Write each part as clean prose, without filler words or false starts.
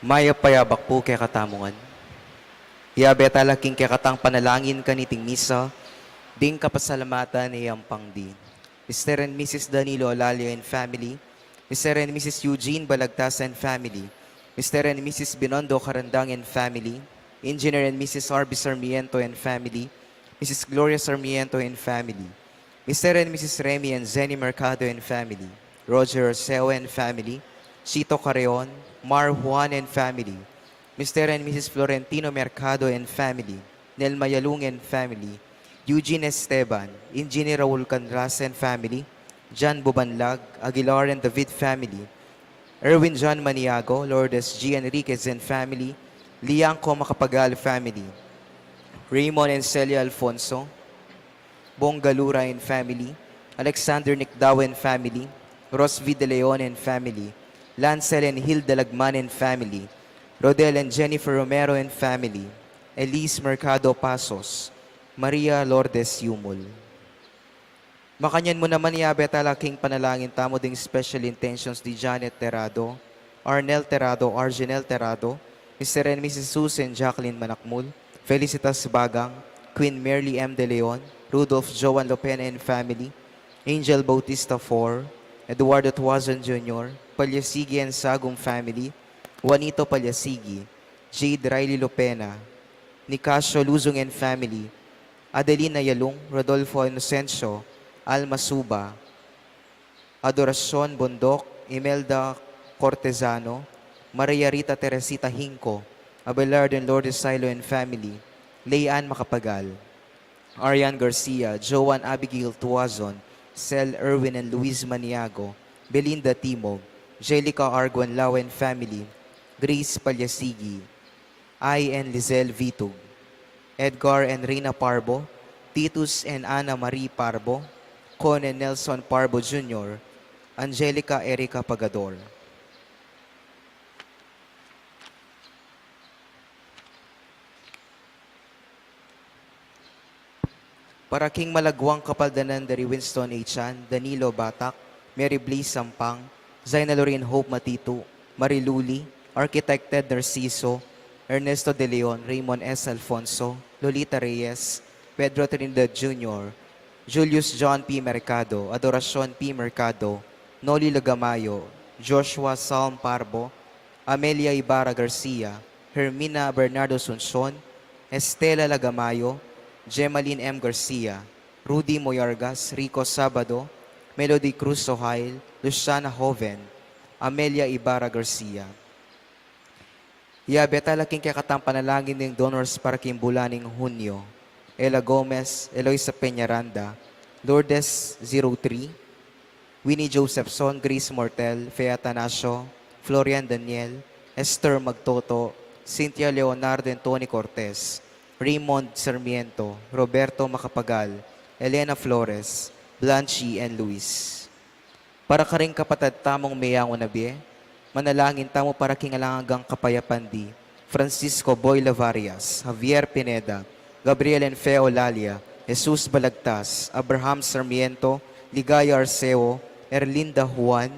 Maya payabak po kay katamungan. Iabeta laking kay katang panalangin kaniting misa, ding kapasalamatan ni Yampang Din. Mr. and Mrs. Danilo Alalia and family, Mr. and Mrs. Eugene Balagtas and family, Mr. and Mrs. Binondo Carandang and family, Engineer and Mrs. Arby Sarmiento and family, Mrs. Gloria Sarmiento and family, Mr. and Mrs. Remy and Zenny Mercado and family, Roger Arceo and family, Chito Carreon, Mar Juan and family, Mr. and Mrs. Florentino Mercado and family, Nel Mayalung and family, Eugene Esteban, Engineer Raul Canras and family, John Bubanlag, Aguilar and David family, Erwin John Maniago, Lourdes G. Enriquez and family, Liangco Macapagal family, Raymond and Celia Alfonso, Bongalura and family, Alexander Nicdao and family, Rosvi De Leon and family, Lancel and Hilda Lagman and family, Rodel and Jennifer Romero and family, Elise Mercado Pasos, Maria Lourdes Yumul. Makanyan mo naman iabet alaking panalangin tamo ding special intentions di Janet Terado, Arnel Terado, Arginel Terado, Mr. and Mrs. Susan Jacqueline Manakmul, Felicitas Bagang, Queen Merly M. De Leon, Rudolph Joan Lopena and family, Angel Bautista IV, Eduardo Tuazon Jr., Palyasigi and Sagum family, Juanito Palyasigi, Jade Riley Lopena, Nicasio Luzong and family, Adelina Yalung, Rodolfo Inocencio, Alma Suba, Adoracion Bondok, Imelda Cortezano, Maria Rita Teresita Hinco, Abelard and Lourdes Silo and family, Leanne Macapagal, Arian Garcia, Joan Abigail Tuazon, Cel Erwin and Luis Maniago, Belinda Timog, Jelica Arguan Lau and family, Grace Palyasigi, I and Lizelle Vitug, Edgar and Rina Parbo, Titus and Ana Marie Parbo, Con and Nelson Parbo Jr., Angelica Erica Pagador. Para king malagwang kapaldanan dari Winston H. Chan, Danilo Batak, Mary Blaze Sampang, Zaina Lorraine Hope Matitu, Mariluli, Architect Ted Narciso, Ernesto De Leon, Raymond S. Alfonso, Lolita Reyes, Pedro Trinidad Jr., Julius John P. Mercado, Adoracion P. Mercado, Noli Lagamayo, Joshua Salm Parbo, Amelia Ibarra Garcia, Hermina Bernardo Sunson, Estela Lagamayo, Gemaline M. Garcia, Rudy Moyargas, Rico Sabado, Melody Cruz Sohail, Luciana Joven, Amelia Ibarra Garcia. Iabeta laking kakatang panalangin ng donors para kimbulaning Hunyo, Ella Gomez, Eloisa Peñaranda, Lourdes 03, Winnie Josephson, Grace Mortel, Fea Tanasio, Florian Daniel, Esther Magtoto, Cynthia Leonardo and Tony Cortez, Raymond Sarmiento, Roberto Macapagal, Elena Flores, Blanchi and Luis. Para ka rin kapatid tamong mayango na biye, manalangin tamo para kingalangang kapayapan di, Francisco Boy Lavarias, Javier Pineda, Gabriel and Feo Lalia, Jesus Balagtas, Abraham Sarmiento, Ligaya Arceo, Erlinda Juan,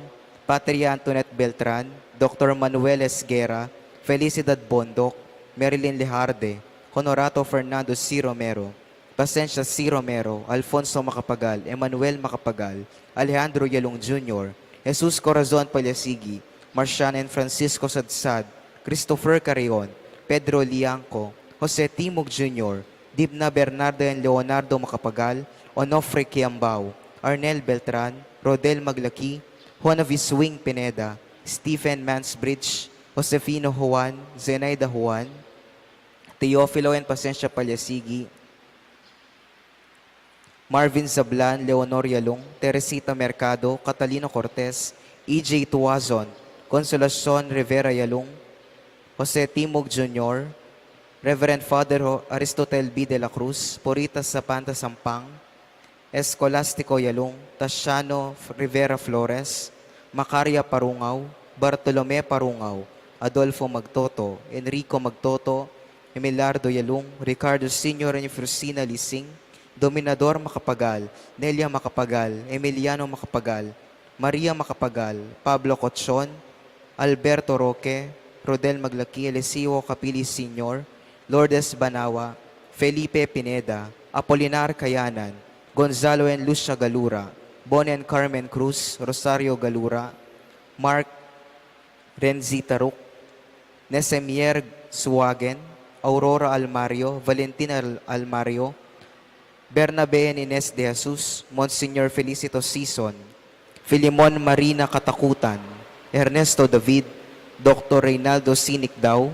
Patria Antoinette Beltran, Dr. Manuel Esguera, Felicidad Bondok, Marilyn Lejarde, Honorato Fernando C. Romero, Pasencia C. Romero, Alfonso Macapagal, Emmanuel Macapagal, Alejandro Yalong Jr., Jesus Corazon Palyasigi, Marcian and Francisco Sadsad, Christopher Carrion, Pedro Liangco, Jose Timog Jr., Dibna Bernardo and Leonardo Macapagal, Onofre Kiambao, Arnel Beltran, Rodel Maglaki, Juan of Iswing Pineda, Stephen Mansbridge, Josefino Juan, Zenaida Juan, Teofilo and Pasencia Palyasigi, Marvin Zablan, Leonor Yalong, Teresita Mercado, Catalino Cortez, E.J. Tuazon, Consolacion Rivera Yalong, Jose Timog Jr., Reverend Father Aristotel B. de la Cruz, Porita Zapanta Sampang, Escolastico Yalong, Tasciano Rivera Flores, Macaria Parungaw, Bartolome Parungaw, Adolfo Magtoto, Enrico Magtoto, Emilardo Yalong, Ricardo Sr. and Frusina Lising, Dominador Macapagal, Nelia Macapagal, Emiliano Macapagal, Maria Macapagal, Pablo Cochon, Alberto Roque, Rodel Maglaki, Eliseo Capilis Sr., Lourdes Banawa, Felipe Pineda, Apolinar Kayanan, Gonzalo and Lucia Galura, Bon and Carmen Cruz, Rosario Galura, Mark Renzi Taruk, Nesemier Suwagen, Aurora Almario, Valentina Almario, Bernabe and Ines de Jesus, Monsignor Felicito Sison, Filimon Marina Katakutan, Ernesto David, Dr. Reynaldo Sinikdaw,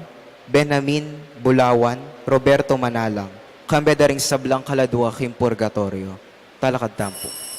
Benjamin Bulawan, Roberto Manalang, Kambeda ring sablang kaladwa kim purgatorio. Talakad tampo.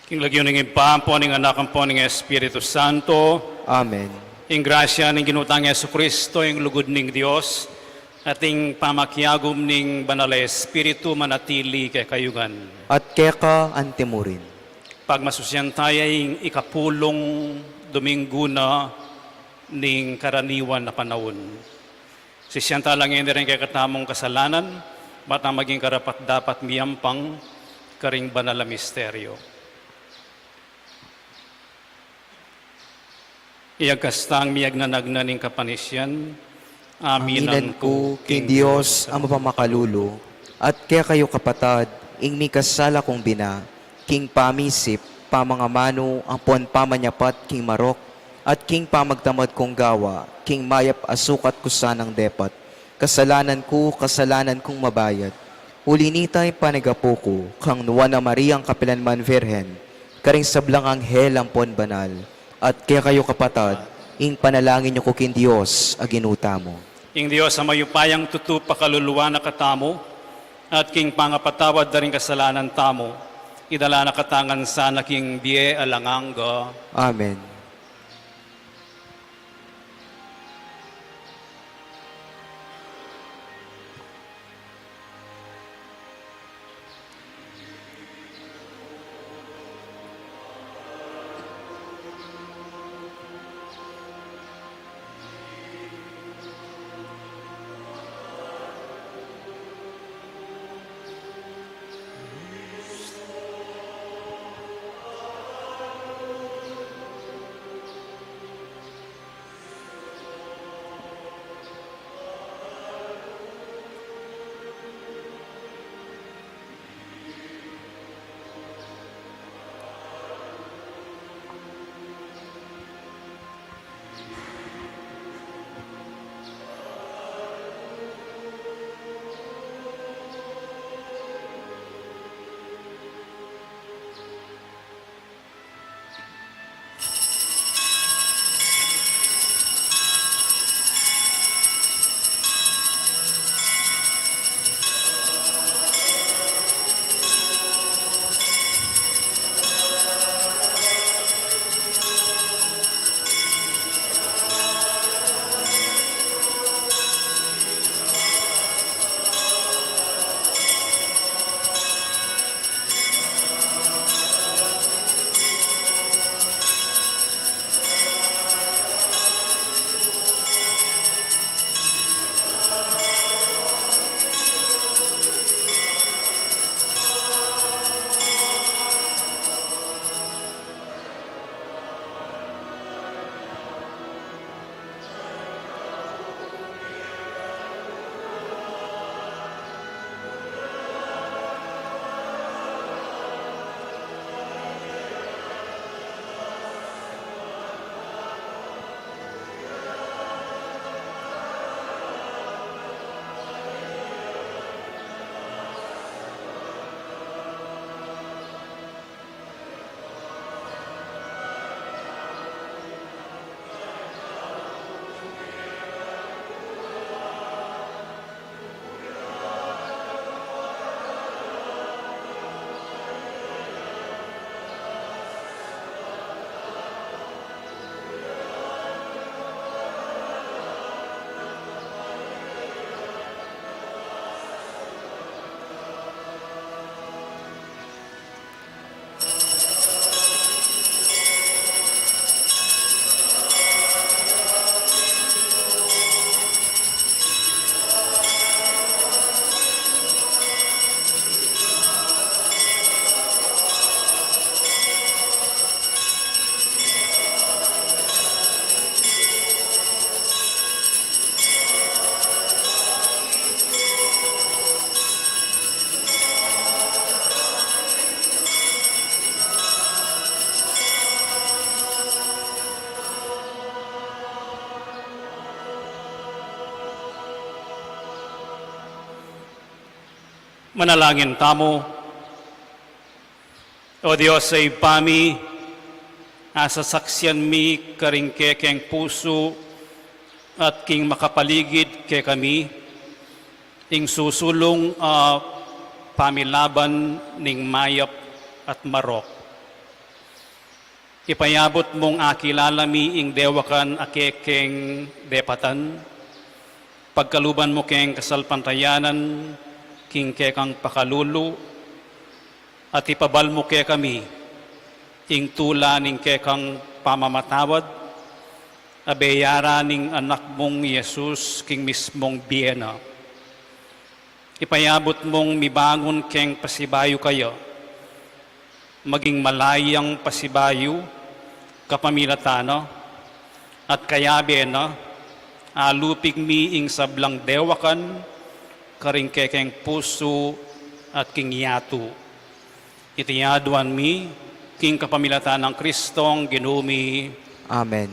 King lagyon ng impampo ng anak po ng Espiritu Santo, Amen. ing grasya ng ginutang Yesu Kristo, ing lugod ng Dios, ating pamakyagom ng banal na Espiritu manatili kay kayugan. At keka antimurin. Pagmasusyan tayo ing ikapulong Domingo na ning karaniwan na panahon. Sisyan talangin rin kay katamong kasalanan, batang maging karapat dapat miyampang karing banal na misteryo. Iyagkastang miyag na nagnaning kapanisyan, Aminan ko, king Diyos, ang mapamakalulo, at kaya kayo kapatad, ing mi kasala kong bina, king pamisip, pamangamano, ang pon pamanyapat, king marok, at king pamagtamad kong gawa, king mayap asukat kusanang depat, kasalanan kong mabayad. Ulinitay panigapo ko, kang Nuwana Mariang Kapilanman Virhen, karing sablang anghel ang pon banal, at kaya kayo kapatad, ing panalangin niyo ko kin Diyos, aginuta mo. Ing Diyos sa mayupayang tutu pakaluluwa na katamo, at king pangapatawad na rin kasalanan tamo, idala na katangan sa naking biye alanganga. Amen. Manalangin tamo. O Diyos ay pami, asasaksyan mi karingke keng puso at king makapaligid ke kami, ing susulong pamilaban ning mayap at marok. Ipayabot mong akilalami ing dewakan akekeng depatan, pagkaluban mo keng kasalpantayanan, king kekang pakalulu, at ipabal mo ke kami, ing tula ning kekang pamamatawad, abeyara ning anak mong Yesus, king mismong biyena. Ipayabot mong mibangon keng pasibayo kayo, maging malayang pasibayo, kapamilatano, at kayabe na, alupig mi ing sablang dewakan, karing kekeng puso at king yatu. Itiyaduan mi, king kapamilatan ng Kristong ginumi. Amen.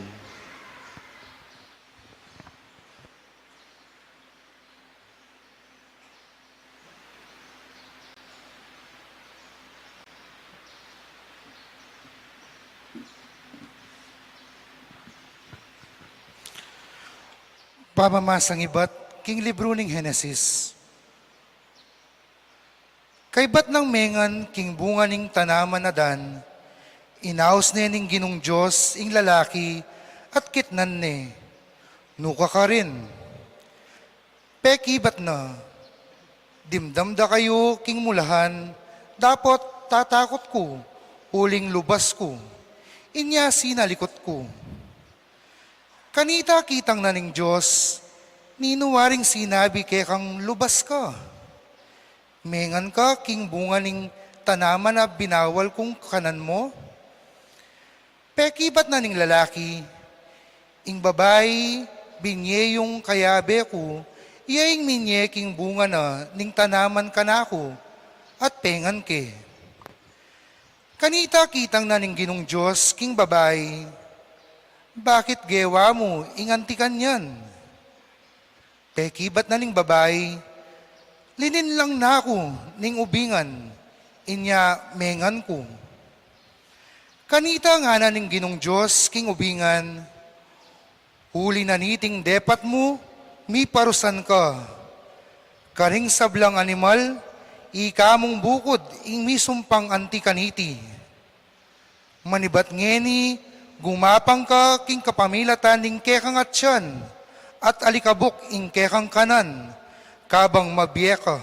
Pamamasang iba't king libro ning Henesis. Kay bat ng mengan king bunga ning tanaman na dan, inaos ne ning ginong Diyos ing lalaki at kitnan ne, nuka ka rin. Peki bat na, dimdamda kayo king mulahan, dapat tatakot ko, uling lubas ko, inya sinalikot ko. Kanita kitang na ning Diyos, ninuwaring sinabi kay kang lubas ka. Mengan ka king bunga ning tanaman na binawal kong kanan mo? Peki ba't na ning lalaki? Ing babae, binye yung kayabe ko, iyaing minye king bunga na ning tanaman kanako, at pengan ke. Kanita kitang na ning ginong Diyos king babae, bakit gewa mo ingantikan yan? Peki ba't na ning babae? Linin lang na ako ning ubingan, inya mengan ko. Kanita nga na ning ginong Diyos king ubingan, huli na niting depat mo, mi parusan ka. Karing sablang animal, ika mong bukod, ing mi sumpang anti kaniti. Manibat ngeni, gumapang ka king kapamilatan ning kekang atsyan, at alikabok ing kekang kanan, kabang mabiye ka.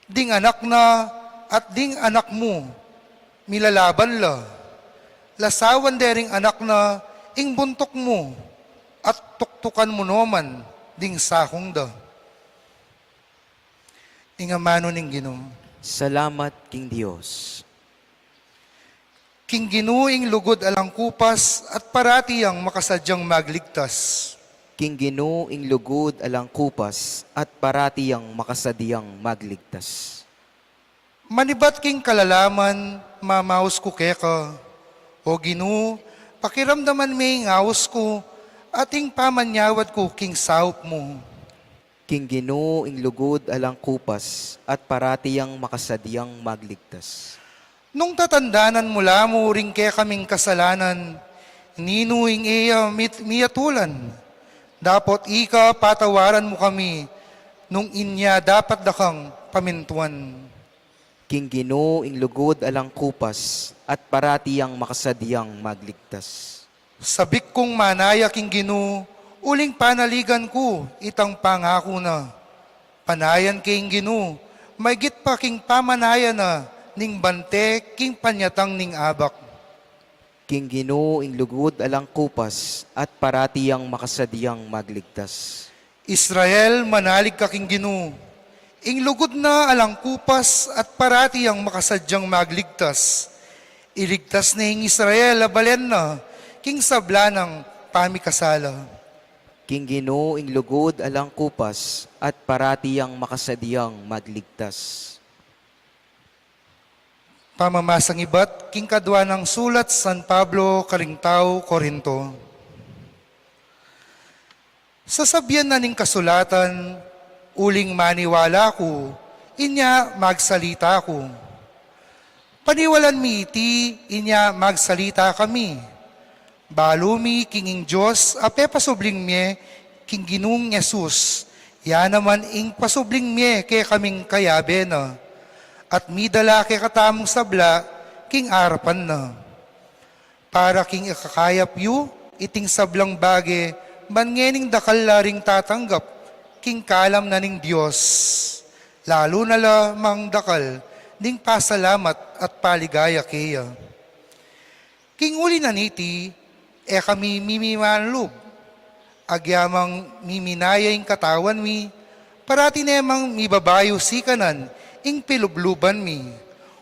Ding anak na at ding anak mo, milalaban la. Lasawan dering anak na ing buntok mo, at tuktukan mo naman ding sakong da. Ingamano ning Ginoo. Salamat, King Diyos. King Ginoo ing lugod alang kupas at parati ang makasadyang magligtas. King Ginoo ing lugod alang kupas at parati ang makasadiyang magligtas. Manibat king kalalaman, mamaos ko keka. O Ginoo, pakiramdaman may ngawas ko, ating pamanyawad ko king saup mo. King Ginoo ing lugod alang kupas at parati ang makasadiyang magligtas. Nung tatandanan mula mo ring kaya kaming kasalanan, ninuing iya miyatulan. Dapat ika patawaran mo kami, nung inya dapat dakang pamintuan. King Ginoo ing lugod alang kupas at parati ang makasadiyang magligtas. Sabik kong manaya king Ginoo, uling panaligan ko, itang pangako na. Panayan king Ginoo, maygit pa king pamanaya na, ning bante king panyatang ning abak. King Ginoo ing lugod alang kupas at parati ang makasadiyang magligtas. Israel, manalig ka king Ginoo, ing lugod na alang kupas at parati ang makasadyang magligtas. Iligtas na ing Israel, abalen na, king sabla ng pamikasala. King Ginoo ing lugod alang kupas at parati ang makasadiyang magligtas. Pamamasang iba't king kadwa ng sulat San Pablo, Karingtao, Korinto. Sasabyan na ning kasulatan, uling maniwala ko, inya magsalita ko. Paniwalan mi iti, inya magsalita kami. Balumi kinging Diyos, ape pasubling mi, king ginung Yesus. Ya naman ing pasubling mi, kay kaming kayabe na. At midala kay katamong sabla, king arapan na. Para king ikakayap yu, iting sablang bage, mangening dakal laring tatanggap, king kalam na ning Diyos. Lalo na lamang dakal, ding pasalamat at paligaya kaya. King uli na niti, kami mimimanlub, agyamang miminayay katawan mi, parati nemang mibabayo sikanan, ing pilubluban mi,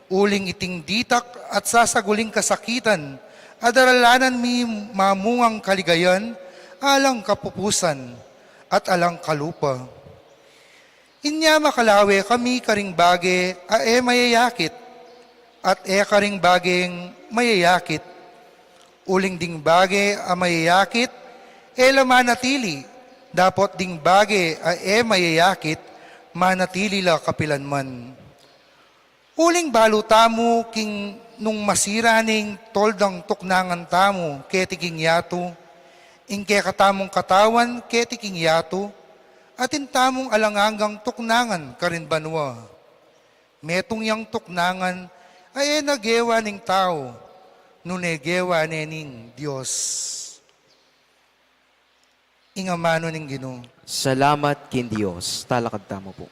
uling iting ditak at sasaguling kasakitan, adaralanan mi mamungang kaligayan, alang kapupusan, at alang kalupa. Inya makalawe kami karing bage, mayayakit, at karing bageng mayayakit, uling ding bage mayayakit, manatili, dapot ding bage mayayakit, manatili la kapilanman. Uling balo tamo king nung masiraning toldang tuknangan tamo ketiking yato, ing katamong katawan ketiking yato, atin tamong alangangang tuknangan karin banwa. Metong yang tuknangan ay nagewa ning tao, nunegewa nening Diyos. Ingamano ning Ginoo. Salamat kin Diyos. Talakad tamo po.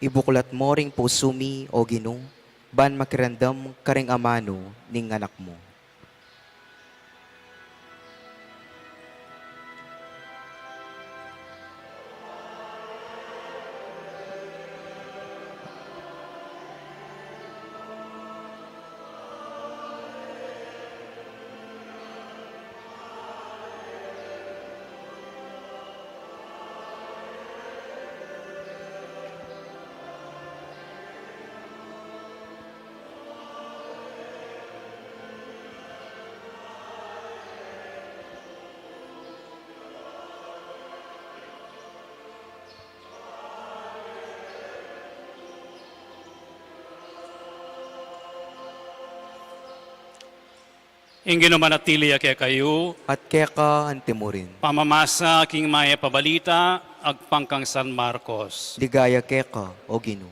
Ibuklat mo ring pusumi o Ginoo, ban makirandam karing amano ning anak mo. Ingin manatili kaya kayo, At kaya ka antimurin. pamamasa king maya pabalita, agpangkang San Marcos. Ligaya kaya ka o Ginoo.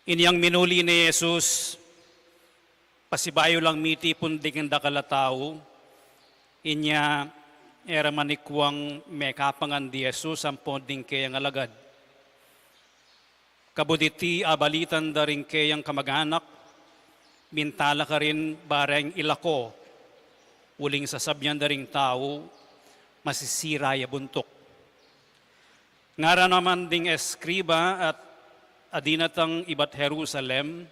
Inyang minuli ni Jesus, pasibayo lang miti pundig ang dakalatao, inya era manikwang mekapangan di Jesus ang ponding kayang alagad. Kabuditi abalitan da rin kayang kamag-anak, mintala ka rin bareng ilako, uling sasabyan da ring tao, masisira ya buntok. Ngara naman ding eskriba at adinatang ibat Jerusalem,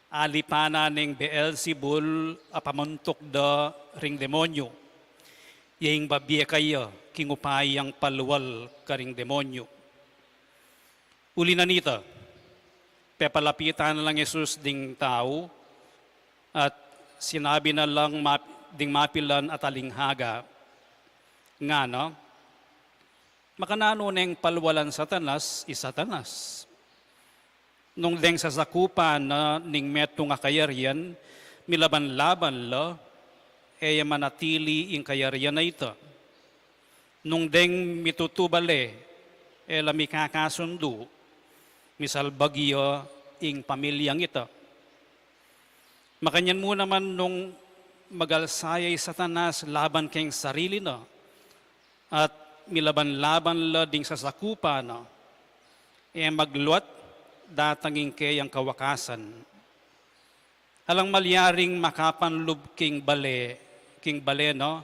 alipana ning Beelzebul apamuntok da ring demonyo. Yang babiya kaya kingupayang palwal karing demonyo. Uli na nita, pepalapitan na lang Jesus ding tao at sinabi na lang ding mapilan at alinghaga nga no, makanano neng palwalan satanas, isatanas. Nung deng sasakupan na ning metong akayarian, milaban-laban la, manatili ing kayarian na ito. Nung deng mitutubale, mikakasundo, misalbagyo ing pamilyang ito. Makanyan mo naman nung magalsayay Satanas laban keng sarili na at milaban-laban la ding sa sakupa na magluat datanging kayang kawakasan. Alang malyaring makapanlub king bale no,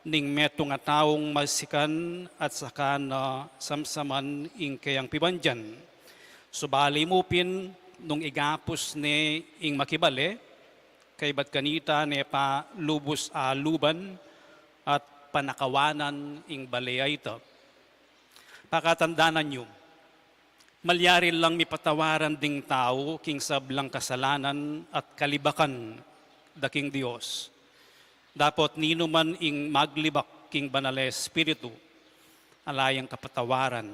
ning meto nga taong masikan at saka na samsaman ing kayang pibandyan. Subali mo pin nung igapos ni ing makibale, kay bat kanita ne pa lubos a luban at panakawanan ing balea ito. Pakatandaanan nyo, malyari lang mipatawaran ding tao king sablang kasalanan at kalibakan daking Dios. Dapat nino man ing maglibak king banale espiritu, alayang kapatawaran.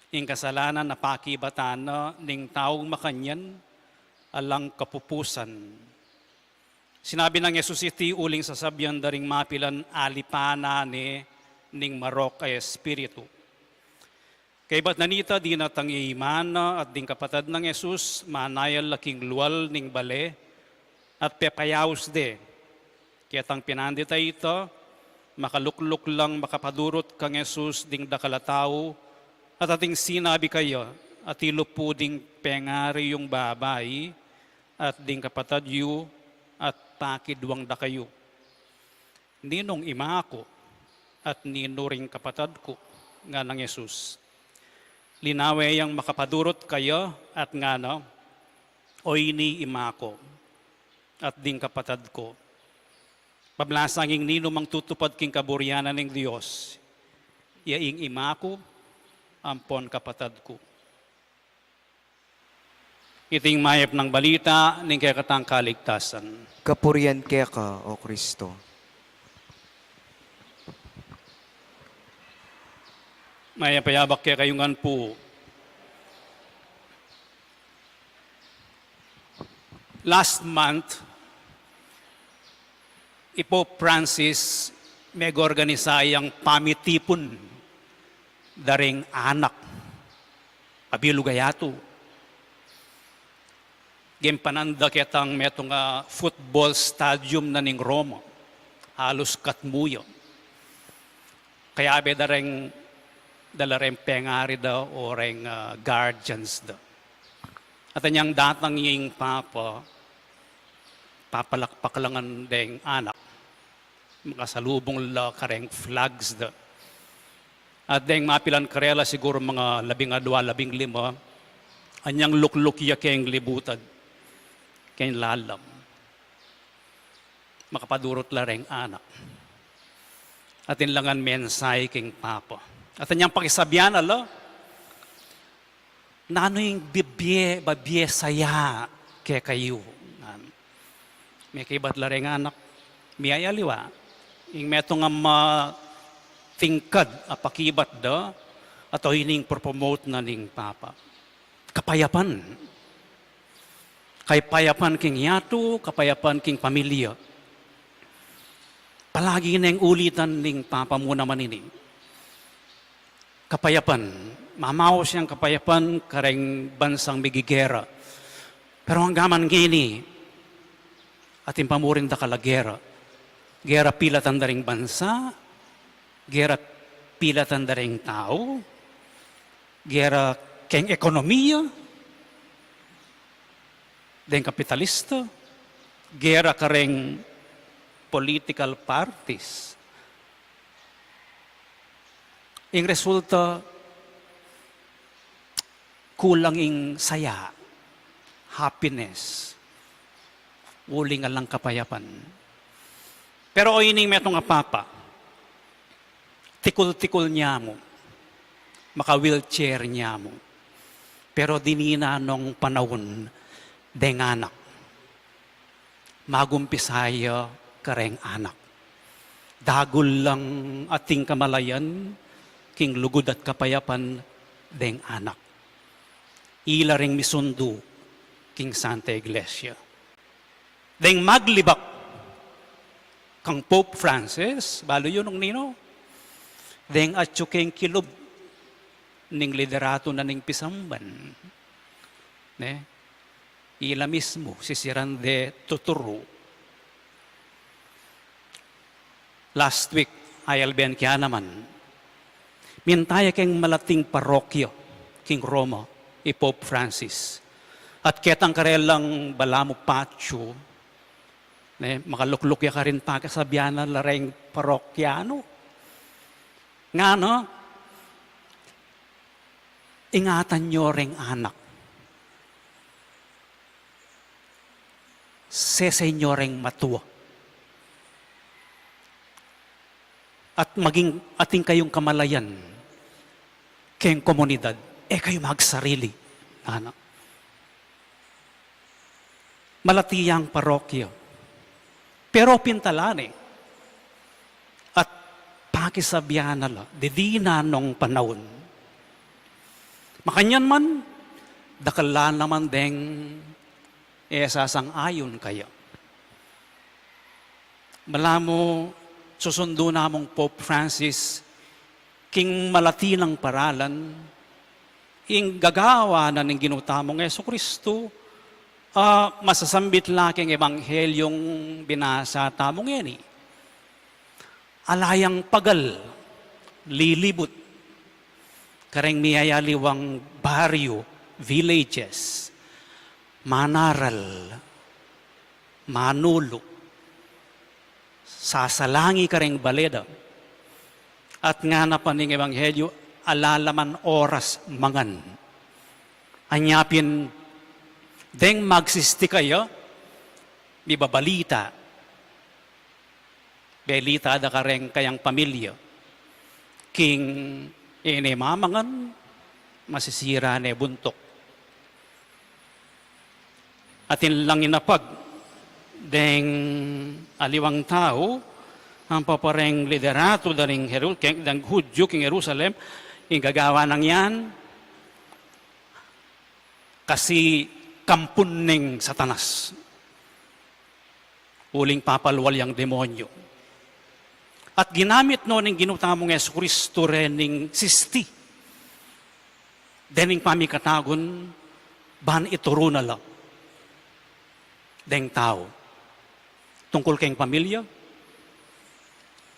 Ing kasalanan na pakibatan na ning taong makanyan, alang kapupusan. Sinabi ng Yesus iti uling sasabyan daring mapilan alipana ni ning marok ay espiritu. Kay ba't nanita di natangi imana at ding kapatad ng Yesus manayal laking luwal ning bale at pepayaws de. Kaya tang pinandita ito, makalukluk lang makapadurot kang Yesus ding dakalataw at ating sinabi kayo at ilupo ding pengari yung babay at ding kapatad yu at pakidwang da kayo. Ninong ima ko at nino ring kapatad ko nga ng Yesus. Linawe yang makapadurot kayo at nga no, o ini ima ko at ding kapatad ko. Pablasanging nino mang tutupad king kaburyanan ng Diyos. Yaing ima ko, ampon kapatad ko. Iting mayap ng balita ng kakatang kaligtasan. Kapurian kaya ka, O Kristo. Mayapayabak kaya kayungan po. Last month, Pope Francis meg-organisayang pamitipon daring anak, abilugayato. Gempananda ketang metong football stadium na ning Roma, halos katmuyo. Kaya abe dalareng pengari daw o reng guardians daw. At anyang datang yung papalakpaklangan deng anak, makasalubong la kareng flags da. At deng mapilan karela siguro mga 12, 15, anyang luklukya keng libutan, keng lalam. Makapadurot la reng anak. At inlangan mensay keng papa. At anyang pakisabyan ala, nano yung babye saya kaya kayo. May kibat la reng anak, may ayaliwa. Yung meto nga tingkad apakibat da, at o hining promote na ning papa. Kapayapan. Kapayapan king yato, kapayapan king pamilya. Palagi na yung ulitan ning papa mo naman ini. Kapayapan. Mamaw siyang kapayapan kareng bansang bigigera. Pero hanggaman gini, ating pamurin da kalagera. Gera pilatan daring bansa, gera pilatan daring tao, gera keng ekonomiya, deng kapitalista, gera kareng political parties. Ing resulta, kulang ing saya, happiness, uling alang kapayapan. Pero o ining metong papa, tikul-tikul niya mo, maka-wheelchair niya mo. Pero dinina nung panahon, deng anak, magumpisaya kareng anak. Dagol lang ating kamalayan, king lugod at kapayapan, deng anak. Ila ring misundo, king Santa Iglesia. Deng maglibak, kang Pope Francis, balo yun ng nino, deng atsukeng kilob, ning liderato na ning pisamban. Ne? ila mismo sisiran de tuturo. Last week, ayalben kaya naman, mintaya keng malating parokyo, King Roma, Pope Francis. At ketang karelang balamo patio, makalukluk ya ka rin pa kasabihan na lareng parokyano. Nga no, ingatan nyo ring anak. Sesay nyo ring matuwa. At maging ating kayong kamalayan, kayong komunidad, kayo magsarili. Anak. Malatiyang parokyo. Pero pintalane. At pakisabihan nala, didina nung panahon. Makanyan man, dakala naman deng sasang-ayon kaya. Malamo, susundo namong Pope Francis, king malati ng paralan, ing gagawa na ng ginutamong Jesucristo, masasambit laking ebanghelyong binasa tamong yan eh. Alayang pagal, lilibot, kareng miyayaliwang baryo, villages, manaral, manulo, sasalangi kareng baleda, at nga na paning ebanghelyo, alalaman oras mangan. Anyapin, deng magsisti kayo, bibabalita, belita da kareng kayang pamilya, king mamangan, masisira ne buntok. Atin lang inapag, deng aliwang tao, ang papareng liderato daring dang Hudyo king Jerusalem, yung gagawa ng yan, kasi kampun ng Satanas. Uling papalwal yung demonyo. At ginamit no ng ginutamong Jesucristo rin ng sisti. Dening pamikatagon, ban ituro na lang. Deng tao. Tungkol keng pamilya,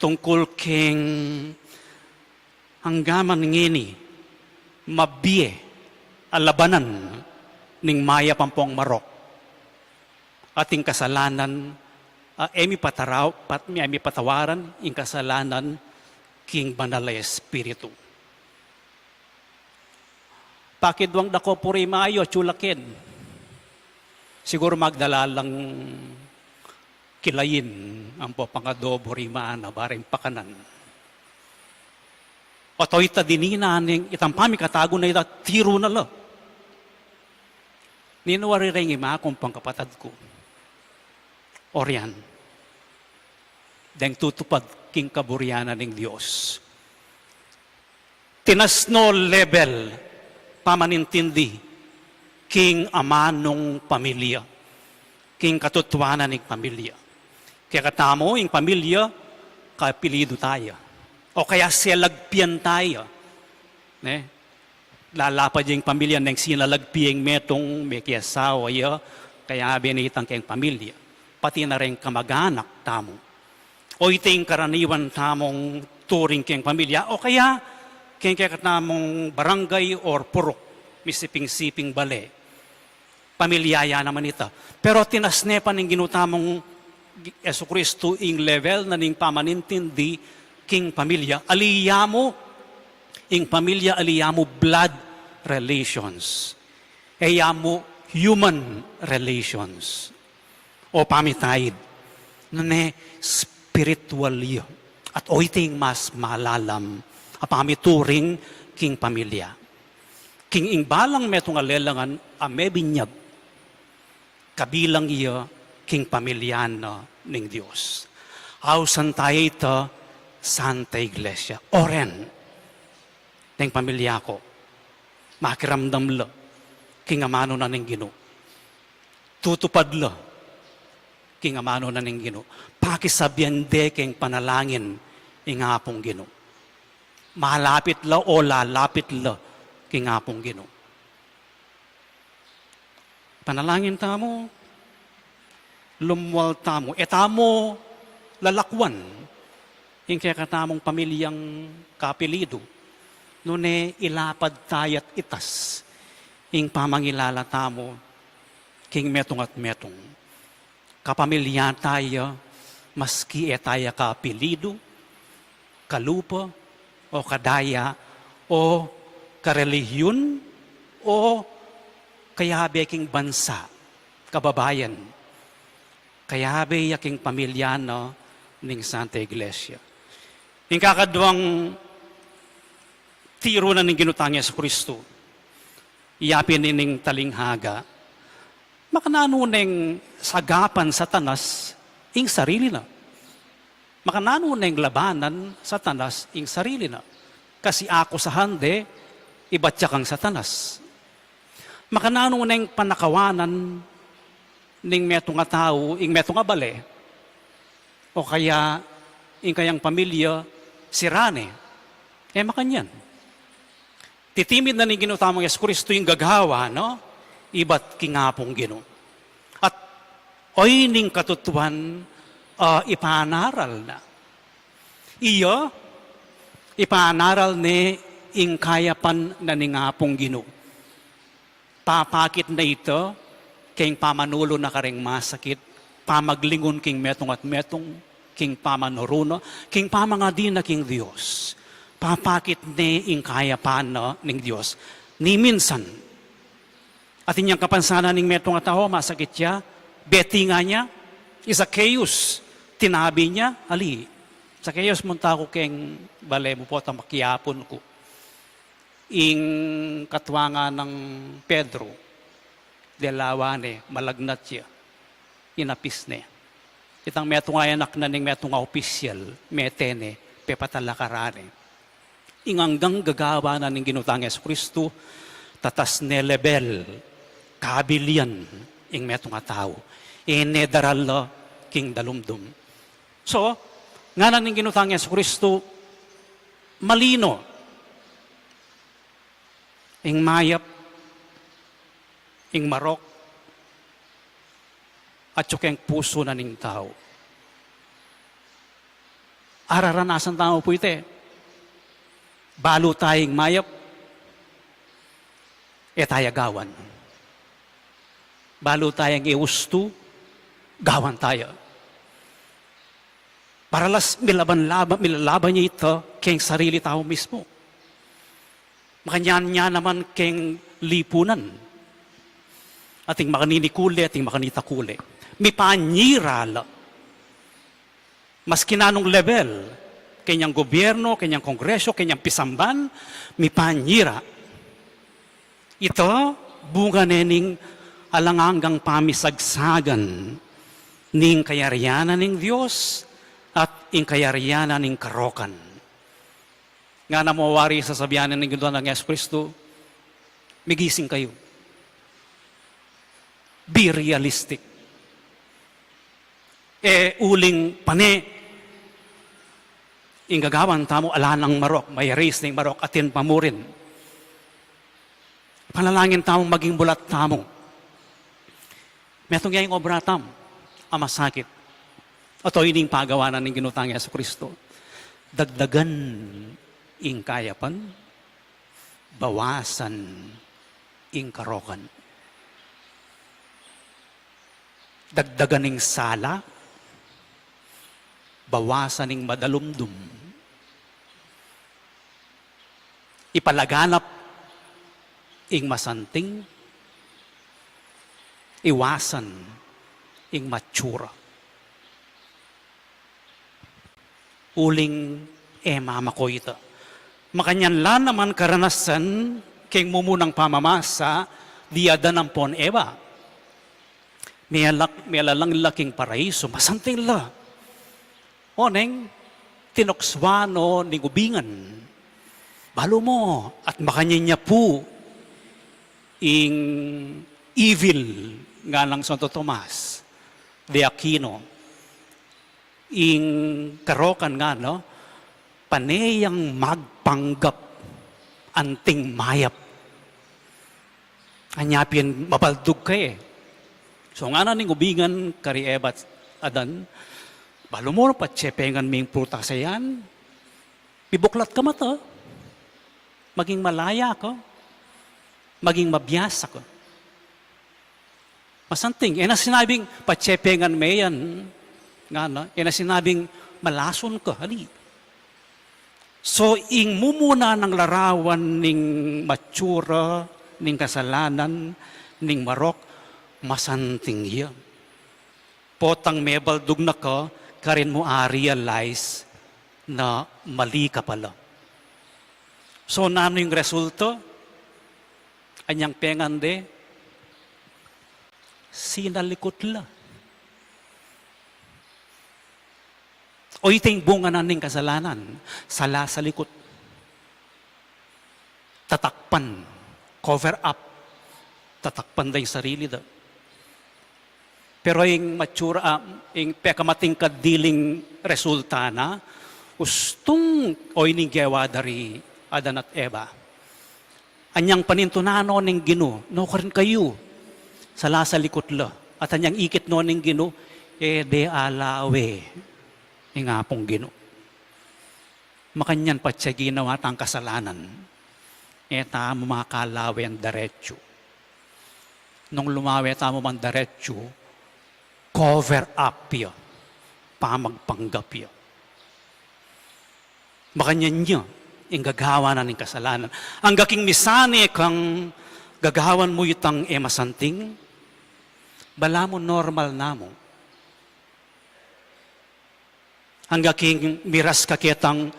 tungkol keng hanggaman ngini, mabiye, alabanan, ning maya pampong marok. Ating kasalanan, emi patawaran, ing kasalanan, king banal na Espiritu. Pakidwang dako puri maayo, chulakin. Siguro magdala lang kilayin ang po pangadobo rimaan na baring pakanan. O to'y tadinina ning itampami katago na ita tiro na lo. Ninuwari rin ima akong pangkapatad ko. Oryan. Deng tutupad king kaburyanan ng Diyos. Tinasno level pamanintindi king amanong pamilya. King katutuanan ng pamilya. Kaya katamo, yung pamilya, kapilido tayo. O kaya silagpian tayo. Lalapad yung pamilya ng sinalagpiang metong may kiyasawa ya, kaya binitang kayong pamilya. Pati na rin kamag-anak tamo. O ito yung karaniwan tamong turing kayong pamilya. O kaya, kaya katamong barangay or purok, misiping-siping bale. Pamilyaya naman ito. Pero tinasnepan ng ginutamong Jesucristo ing level na ning pamanintindi king pamilya. Aliyamo, ing pamilya aliyamo blood relations. Eyamo human relations. O pamitayid. Nane spiritual yun. At o iting mas malalam. Apamituring king pamilya. King ing balang metong alelangan amebinyag. Kabilang iya king pamilyan ng Diyos. Ausan tayo ito, Santa Iglesia. Oren, ng pamilya ko, makiramdam lo, king amano na ng Gino. Tutupad lo, king amano na ng Gino. Pakisabyan de king panalangin, ing apong Gino. Malapit lo o lalapit lo, king apong Gino. Panalangin tamo, lumwal tamo, etamo lalakwan, yung kaya katamong pamilyang kapilido, nune ilapad tayat itas, yung pamangilala tamo, king metong at metong. Kapamilya tayo, maski etaya kapilido, kalupa, o kadaya, o karelihiyon, o kayabe king bansa, kababayan, kayabe yaking pamilyano ning Santa Iglesia. Yung kakadwang tiro na ning ginutangya sa Kristo, iyapin ning talinghaga, makananuneng sagapan sa tanas, ing sarili na. Makananuneng labanan sa tanas, ing sarili na. Kasi ako sa hande, iba't kang sa tanas. Makananuneng panakawanan ning metong nga tao, ing metong nga bale, o kaya ing kayang pamilya, sirane, makanyan. Titimid na ning ginutamang Yesu Kristo yung gagawa, no? Iba't kingapong gino. At oy ning katutuan, ipanaral na. Iyo, ipanaral ni ing kayapan na ningapong gino. Papakit na ito, king pamanulo na karing masakit, pamaglingon king metong at metong, king pamanuruno, king pamangadi na king Diyos. Papakit ni ing kayapan na ning Diyos. Ni minsan, at inyang kapansanan ning metong at tao, masakit siya, beti nga niya, Zacchaeus, tinabi niya, ali, Zacchaeus munta ko keng bale mo po, tamakyapon ko. Ing katwanga ng Pedro, delawane, malagnat siya, inapis ne. Itang metong anak na ning metong opisyal, metene, pepatalakarane. Inganggang gagawa na ning ginutang Yesu Kristo, tatas ne lebel, kabilian, ing metong tao. Inedaral na king dalumdum. So, nga na ning ginutang Yesu Kristo, malino, ing mayap, ing marok, at yung puso na ning tao. Araranasan tao po ite. Balo tayong mayap, etayagawan. Balo tayong iusto, gawan tayo. Paralas milalaban niya ito keng sarili tao mismo. Makanyan niya naman keng lipunan. Ating makaninikuli, ating makanitakuli. May panyiral. Mas kinanong level, kanyang gobyerno, kanyang kongreso, kanyang pisamban, may panyira. Ito, bunga nening alangangang pamisagsagan ning kayarianan ng Diyos at ing kayarianan ng karokan. Nga na mawari sa sabihanan ng Ginoon ng Yesu Kristo, migising kayo. Be realistic. Uling pane, ing gagawan tamo ala ng marok, may race ng marok, atin pamurin. Panalangin tamo maging bulat tamo. Metong yung obra tamo, amasakit. Ato ining pagawanan ng ginutang Yesu Kristo. Dagdagan ing kayapan, bawasan ing karokan. Dagdagan ing sala, bawasan ing madalumdum. Ipalaganap ing masanting, iwasan ing matsura. Uling mama ko ito. Makanyan lang naman karanasan keng mumunang pamamasa diada ng pon eba. May alalang laking paraiso, masanting la. Oneng, tinokswano ni gubingan. Balo mo, at makanyan niya po ing evil nga lang Santo Tomas de Aquino. Ing karokan nga, no? Paneyang magpanggap anting mayap. Anyapin, mabaldog ka So nga na ning ubingan kari Eva at Adan, balo mo pa tsepengan ming pruta sa yan, bibuklat ka mata, maging malaya ka, maging mabiyasa ka. Masanting, na sinabing patsepengan may yan, nga na, na sinabing malason ka, hali. So, ing mumuna ng larawan ning matsura, ning kasalanan, ning marok, masanting yan. Potang mebaldug na ka, karin mo realize na mali ka pala. So, nano yung resulta? Anyang pengande, sinalikot la. O iting bunga na ning kasalanan, sala sa likot. Tatakpan, cover up, tatakpan da yung sarili da. Pero yung matura, yung pekamating kadiling resulta na, ustong oy ning gawa dari Adan at Eva. Anyang panintunano ning Gino, no karin kayo, sala sa likot la. At anyang ikit no ning Gino, de alawe. Nga pong Gino. Makanyan pa siya ginawa tang kasalanan. Ta mo makakalawi ang diretsyo. Nung lumawi ta mo man diretsyo, cover up ya. Pamagpanggap ya. Makanyan niya, yung gagawa na ng kasalanan. Ang gaking misane kang gagawan mo itang masanting, bala mo normal na mo. Hanggang king miras kakitang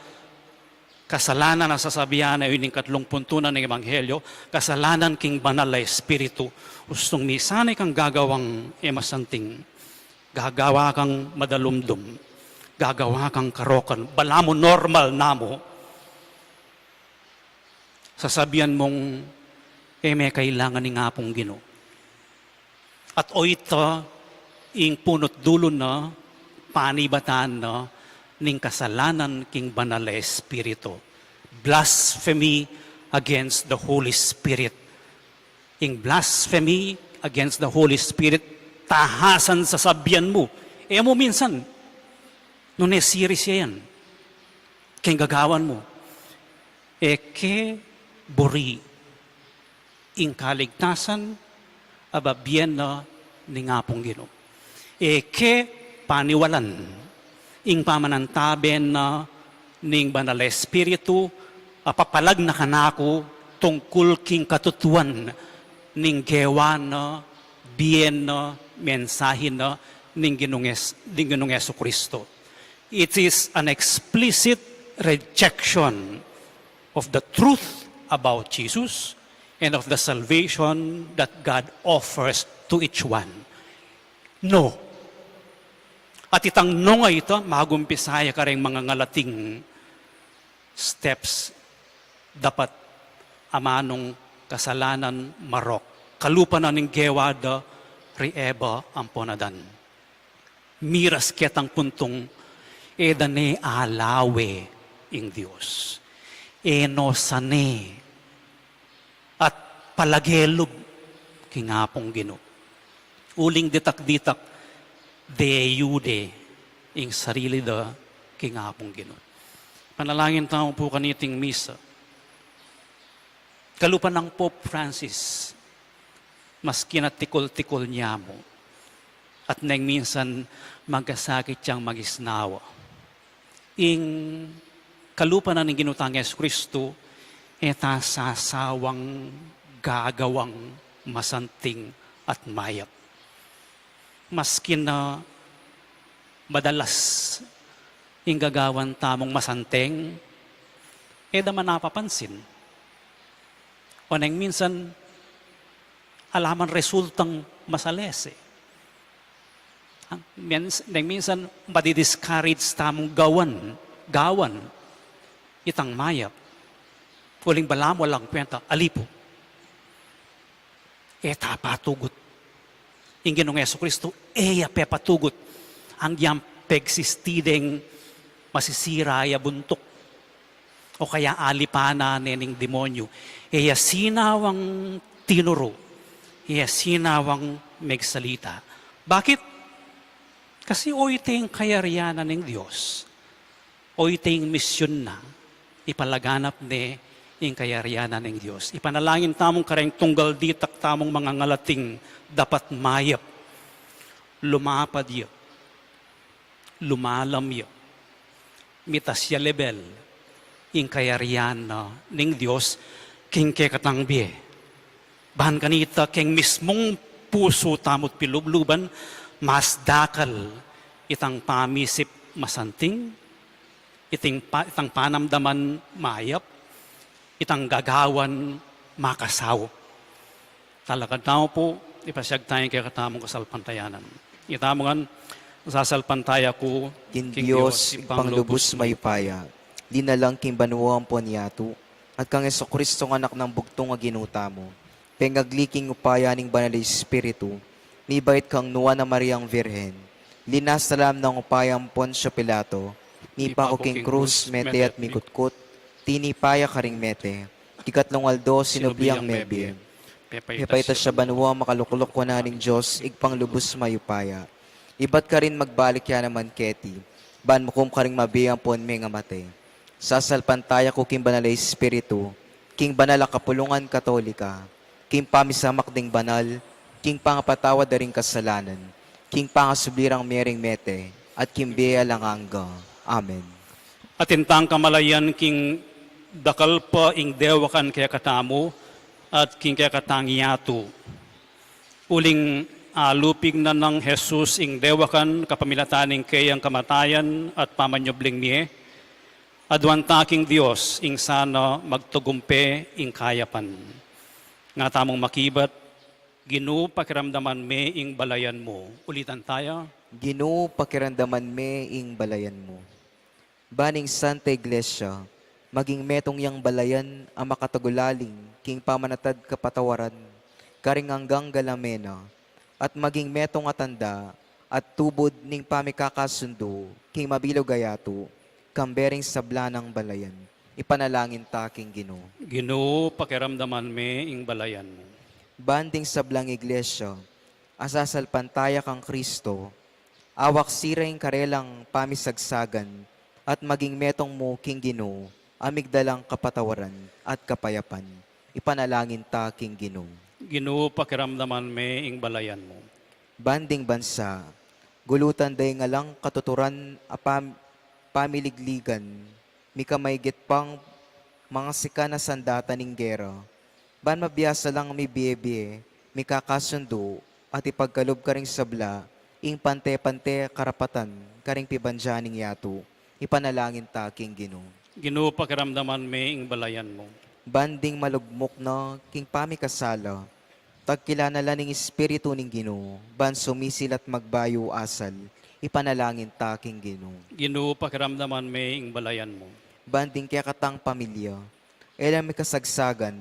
kasalanan na sasabihan na yun yung katlong puntunan ng Ebanghelyo, kasalanan king banal na Espiritu, ustong misanay kang gagawang masanting, gagawa kang madalumdum, gagawa kang karokan, bala mo normal na mo, sasabihan mong, may kailangan ni nga pong Ginoo. At o ito, ing punot dulo na, panibatan na, ning kasalanan king banal na Espiritu. Blasphemy against the Holy Spirit. Ing blasphemy against the Holy Spirit, tahasan sa sabyan mo. Mo minsan, nung series yan, king gagawan mo, ke buri, ing kaligtasan, ababyen na ni nga pong Ginoo. Ke paniwalan, ing pamanantaben na ning banal na Espiritu, papalag na kanako tungkol king katutuan ning gewa na bien na mensahe na ning Ginoong Jesucristo. It is an explicit rejection of the truth about Jesus and of the salvation that God offers to each one. No. At itang nunga ito, magumpisaya ka rin mga ngalating steps dapat amanong kasalanan marok. Kalupa na ning gewada rieba ang ponadan. Miras ketang puntong edane alawe ing Diyos. Eno sane at palagelog kingapong Ginoo. Uling ditak-ditak deyude ing sarili da kingapong Ginoo. Panalangin tayo po kaniting misa. Kalupan ng Pope Francis, mas kinatikol-tikol niya mo, at nang minsan magkasakit siyang magisnawa. Ing kalupan na ng ginutang Jesucristo, sasawang gagawang masanting at mayap. Maskin na madalas yung gagawan tamong masanteng, daman napapansin. O nang minsan, alaman resultang masalese. Nang minsan, madidiscourage tamong gawan, itang mayap. Uling balam, walang kwenta, alipo. Tapatugot. Ang Ginoong Jesucristo, pepatugot ang yang pegsistideng masisira ya buntok o kaya alipana nening demonyo. Sinawang tinuro, sinawang megsalita. Bakit? Kasi o ito yung kayarianan ng Diyos. O ito yung misyon na ipalaganap ni yung kayarianan ng Diyos. Ipanalangin tamong kareng tunggal ditak tamong mga ngalating dapat mayap. Lumapad yo. Lumalam yo. Mitas ya level. Yung kayarian na ng Diyos king kekatangbi. Bahan kanita king mismong puso tamot pilubluban mas dakal itang pamisip masanting, itang panamdaman mayap, itang gagawan makasaw. Talakad tao po, ipasyag tayo kaya katamong kasalpantayanan. Itamongan, sasalpantaya ko, King Diyos, ipanglubos mayupaya, linalang king banuang ponyatu, at kang Kristo ng anak ng bugtong nga ginuta mo, pengagliking upaya ning banal na Espiritu, nibait kang nuwa na Mariang Virhen, linasalam ng upayang Poncio Pilato, nipa ko king krus, mete at mikutkot, tinipaya karing mete, ikatlong aldo, sinubliang mebie, pepaitas siya banuwa makalukulok ko na ning Diyos, igpang lubos mayupaya, ibat ka rin magbalik ya naman keti, ban mo kum karing mabiyang pon may nga mate, sasalpantaya ko king banal na Espiritu, king banal a kapulungan katolika, king pamisamak ding banal, king pangapatawa daring kasalanan, king pangasublirang mering mete, at king beya langanga. Amen. At intang kamalayan king dakal pa ing dewakan kaya katamo, at king kaya katangiyato. Uling lupig na ng Jesus ing dewakan kapamilataning kayang kamatayan at pamanyobling niye, adwan taking Diyos ing sana magtugumpe ing kayapan. Nga tamong makibat, Ginoo pakiramdaman me ing balayan mo. Ulitan tayo. Ginoo pakiramdaman me ing balayan mo. Baning Santa Iglesia, maging metong yang balayan ang makatagulaling, king pamanatad kapatawaran, karing hanggang galamena, at maging metong atanda, at tubod ning pamikakasundo, king mabilaw gayato, kambering sabla ng balayan. Ipanalangin taking Ginoo. Ginoo pakiramdaman me ing balayan mo. Banding sablang iglesia, asasalpantaya kang Kristo, awak siraing karelang pamisagsagan, at maging metong mo king Ginoo, amigdalang kapatawaran at kapayapan. Ipanalangin ta king Ginoo. Ginoo pakiramdaman me ing balayan mo. Banding bansa, gulutan day nga lang katuturan pamiligligan, mikamayigit pang mga sika na sandata ning gera, ban mabiyasa lang mi biye-biye, mi kakasundo, at ipagkalob ka ring sabla, ing pante-pante karapatan, karing pibanjaning yato, ipanalangin ta king Ginoo. Ginoo pakiramdaman me ing balayan mo. Banding malugmok na king pamikasala, tagkilana ning Espiritu ning Ginoo, ban sumisil at magbayo asal, ipanalangin ta king Ginoo. Ginoo pakiramdaman me ing balayan mo. Banding kaya katang pamilya, elang may kasagsagan,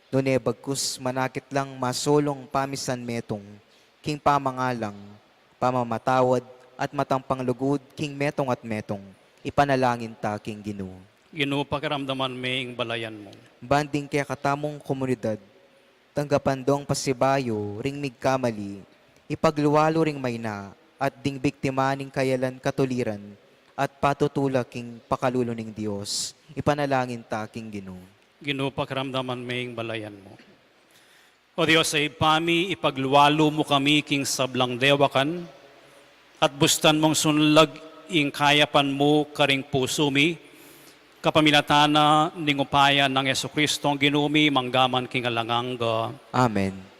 nune bagkus manakit lang masolong pamisan metong, king pamangalang, pamamatawad, at matang panglugod, king metong at metong, ipanalangin ta king Ginoo. Ginoo pakiramdaman me ing balayan mo. Banding kaya katamong komunidad, tanggapan dong pasibayo, ring migkamali, ipagluwalo ring mayna, at ding biktima ning kayalan katuliran, at patutula king pakalulo ning Dios, ipanalangin ta king Ginoo. Ginoo pakiramdaman me ing balayan mo. O Diyos ay pami ipagluwalo mo kami king sablang dewakan at bustan mong sunlag ing kayapan mo karing puso mi kapamilatana ning upaya ng Yesu-Kristo ang ginumi manggaman king alanganga. Amen.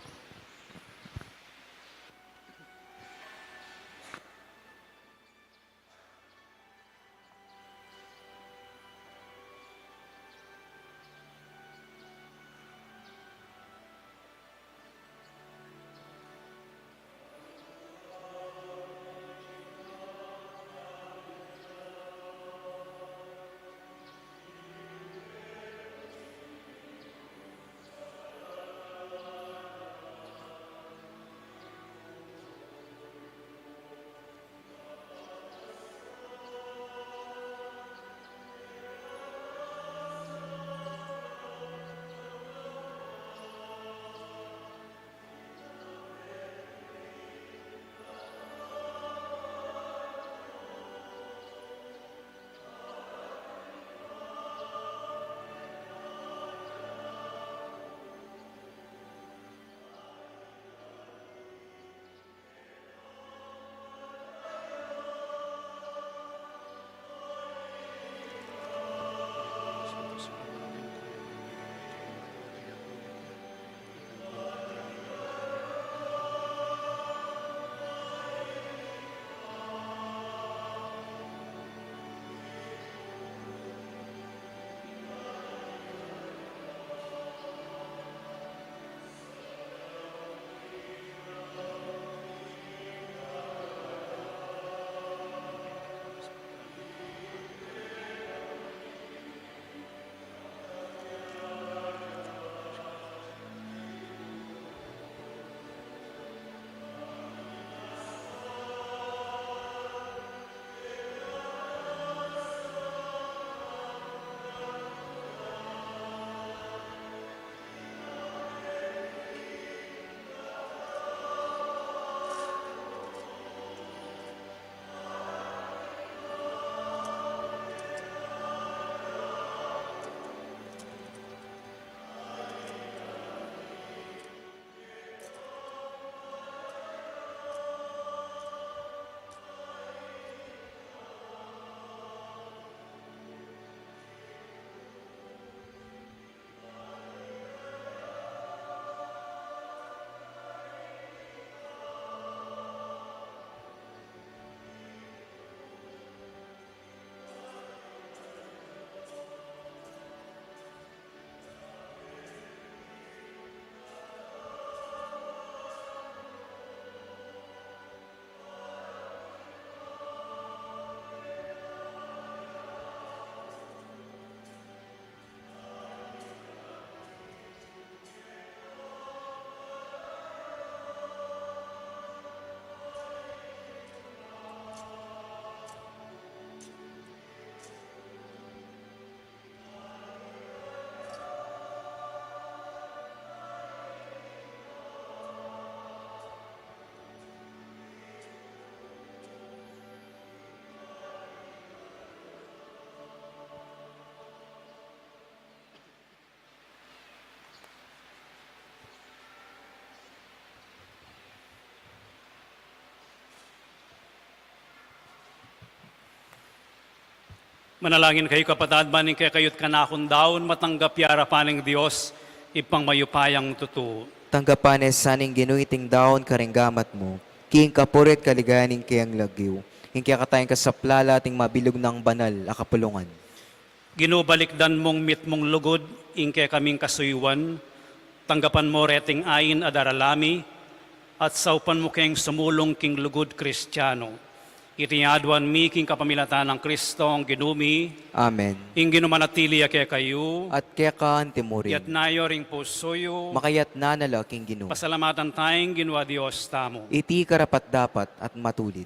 Manalangin kayo kapatad maning kaya kayot kanakon daon matanggap yara paning Diyos ipang mayupayang tutu. Tanggapanes saning ginuiting daon karinggamat mo, king kapurit kaligayaning kayang lagyo, king kaya katayin ka sa plala ating mabilog ng banal akapulungan. Ginubalikdan mong mit mong lugod ingke kaming kasuywan, tanggapan mo reting ayin adaralami, at saupan mo keng sumulong king lugod Kristiyano. Itinyadwan mi king kapamilatan ng Kristo ang ginumi, Amen. ing ginumanatili kaya kayo, At kaya ka antimurin, yat nayo ring pusoyo, makayat na nalaking ginu. pasalamatan tayong ginwa Diyos tamo. Iti karapat dapat at matulid.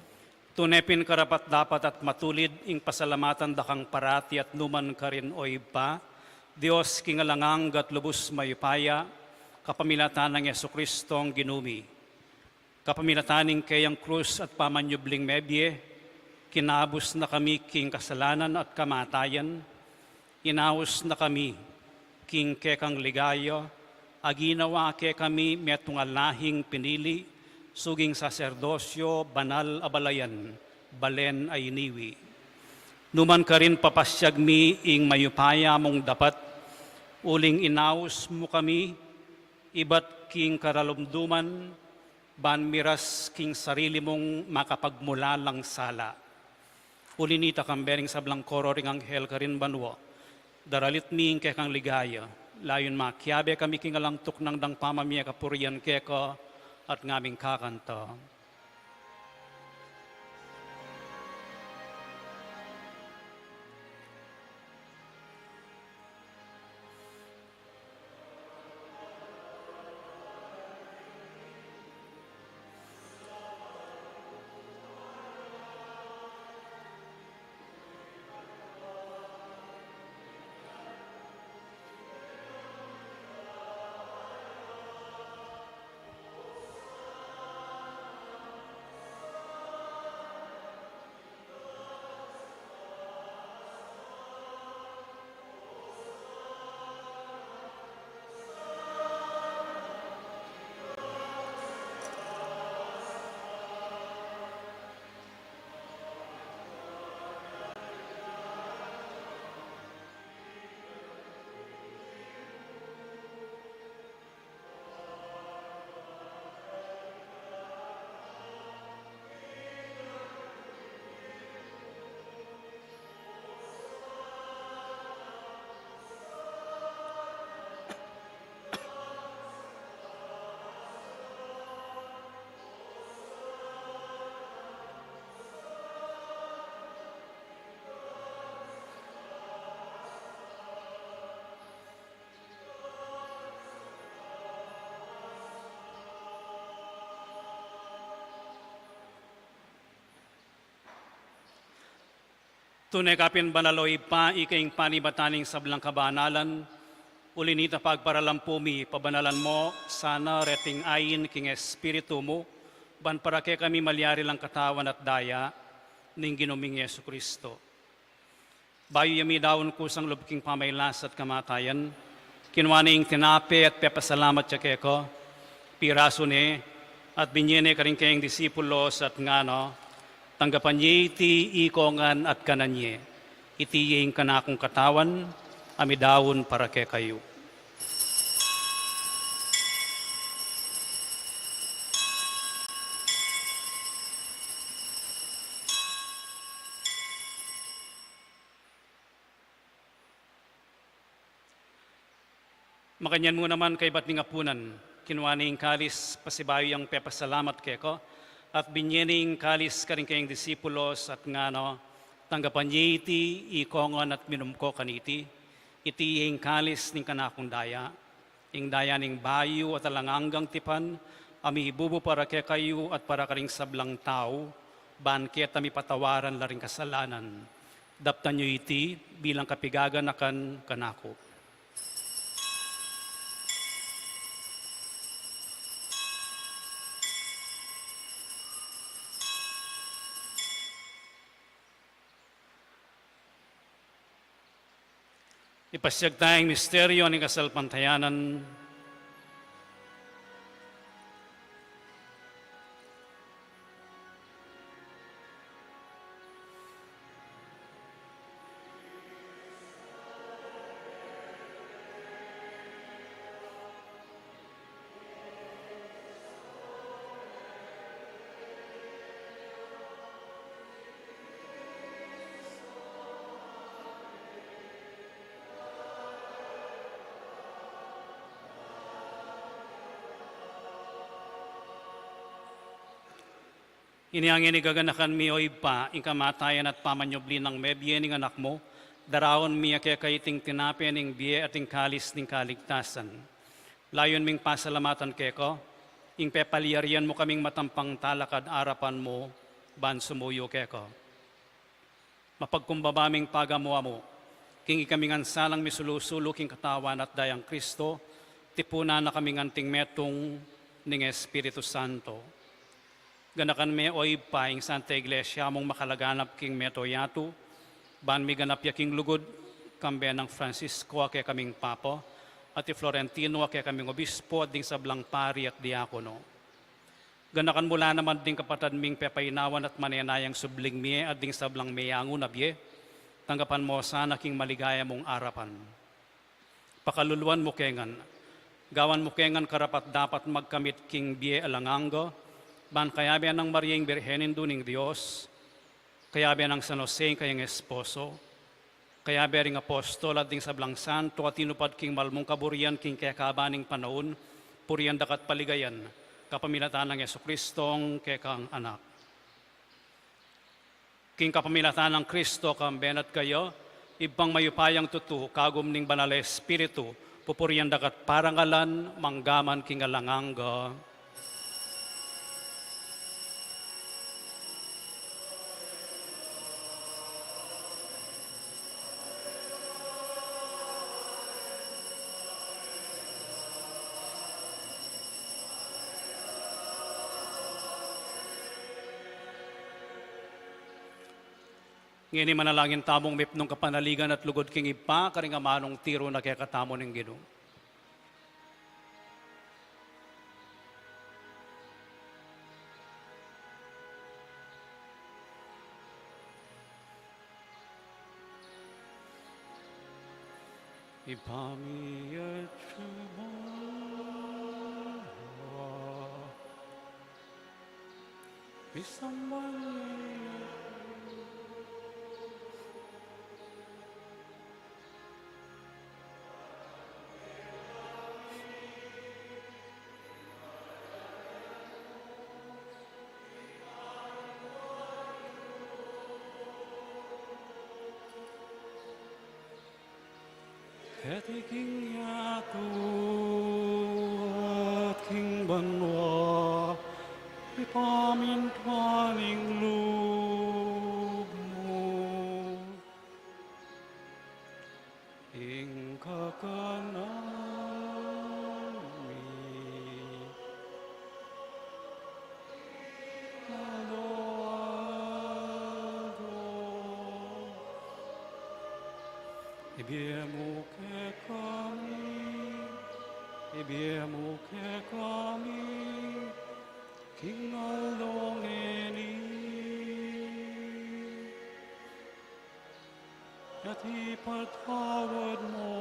Tunepin karapat dapat at matulid ing pasalamatan dakang parati at numan ka rin o iba. Diyos kingalangang gat lubos mayupaya, kapamilatan ng Yesu Kristo ang ginumi. Kapamilataning kayang krus at pamanyubling mebye, kinabos na kami king kasalanan at kamatayan, inaos na kami king kekang ligaya, aginawa ke kami metong alahing pinili, suging saserdosyo, banal abalayan, balen ay iniwi. Numan ka rin papasyag mi ing mayupaya mong dapat, uling inaos mo kami, ibat king karalumduman, ban miras king sarili mong makapagmula lang sala. Ulinita kambering sablang koro ring anghel ka rin banwa, daralit mi ing kekang ligaya, layon makiabe kami king alangtok ng dang pamamia kapurian keka, at ngaming kakanta. Tunay kapin banaloy pa, ikaing panibataning sablang kabanalan, ulinita pagparalampumi, pabanalan mo, sana reting ayin king espiritu mo, ban para kay kami malyari lang katawan at daya, ning ginuming Yesu Kristo. Bayo yami daon kusang lubking pamaylas at kamatayan, kinwaning tinape at pepasalamat siya keko, piraso ni, at binyene ka rin kayong disipulos at ngano, tanggapan niya iti ikongan at kananye, iti yung kanakong katawan, amidawon para kay kayo. Makanyan mo naman kay ba't nga punan, kinuwaning kalis pasibayo yung pepasalamat keko, at binyening kalis ka rin kayong disipulos at ngano, tanggapan niya iti, ikongon at minumko kaniti, iti yung kalis ning kanakong daya, ing daya ning bayo at alanganggang tipan, ami ibubo para kay kayo at para karing sablang tao, banket ami patawaran la ring kasalanan, daptan niyo iti bilang kapigaganakan kanako. Ipasyag tayong misteryo ng kasalpantayanan. Iniangin igaganakan mi o ipa, ing kamatayan at pamanyobli ng mebye ning anak mo, darawon mi kaya kaiting tinapya ning biye at ing kalis ning kaligtasan. Layon ming pasalamatan keko, ing pepaliarian mo kaming matampang talakad arapan mo, ban sumuyo keko. Mapagkumbabaming pagamuwa mo, king ikaming ansalang misulusulo king katawan at dayang Kristo, tipuna na kaming anting metong ning Espiritu Santo. Ganakan me oy pa ing Santa Iglesia mong makalaganap king metoyatu, ban mi ganap ya king lugod, kambe ng Francisco kaya kaming papo, at i Florentino kaya kaming obispo at ding sablang pari at diakono. Ganakan mula naman ding kapatad ming pepainawan at manenayang subling miye at ding sablang meyango na biye, tanggapan mo sana king maligaya mong arapan. Pakaluluan mo kengan, gawan mo kengan karapat dapat magkamit king biye alangango, ban kayabe ng Mariang Birhenin duning Diyos, kayabe ng San Jose kayang esposo, kayabe ring apostol at ding sablang santo at tinupad king malmong kaburian king kaya kabaning panahon, purian dakat paligayan, kapamilatan ng Yesu-Kristong kekang anak. King kapamilatan ng Kristo kambenat kayo, ibang mayupayang tutu, kagum ning banal Espiritu, pupurian dakat parangalan, manggaman king alanganga. Ngini manalangin tamong mipnong kapanaligan at lugod king ipa, karing amanong tiro na kaya katamo ng Ginoo. Ipamiyat sumawa, bisambangan. Heti king yatu at king banwa, ipamin paning loob mo. Ing kakanami, ibiemu ke kami, King Aldongeni, at ipatawad mo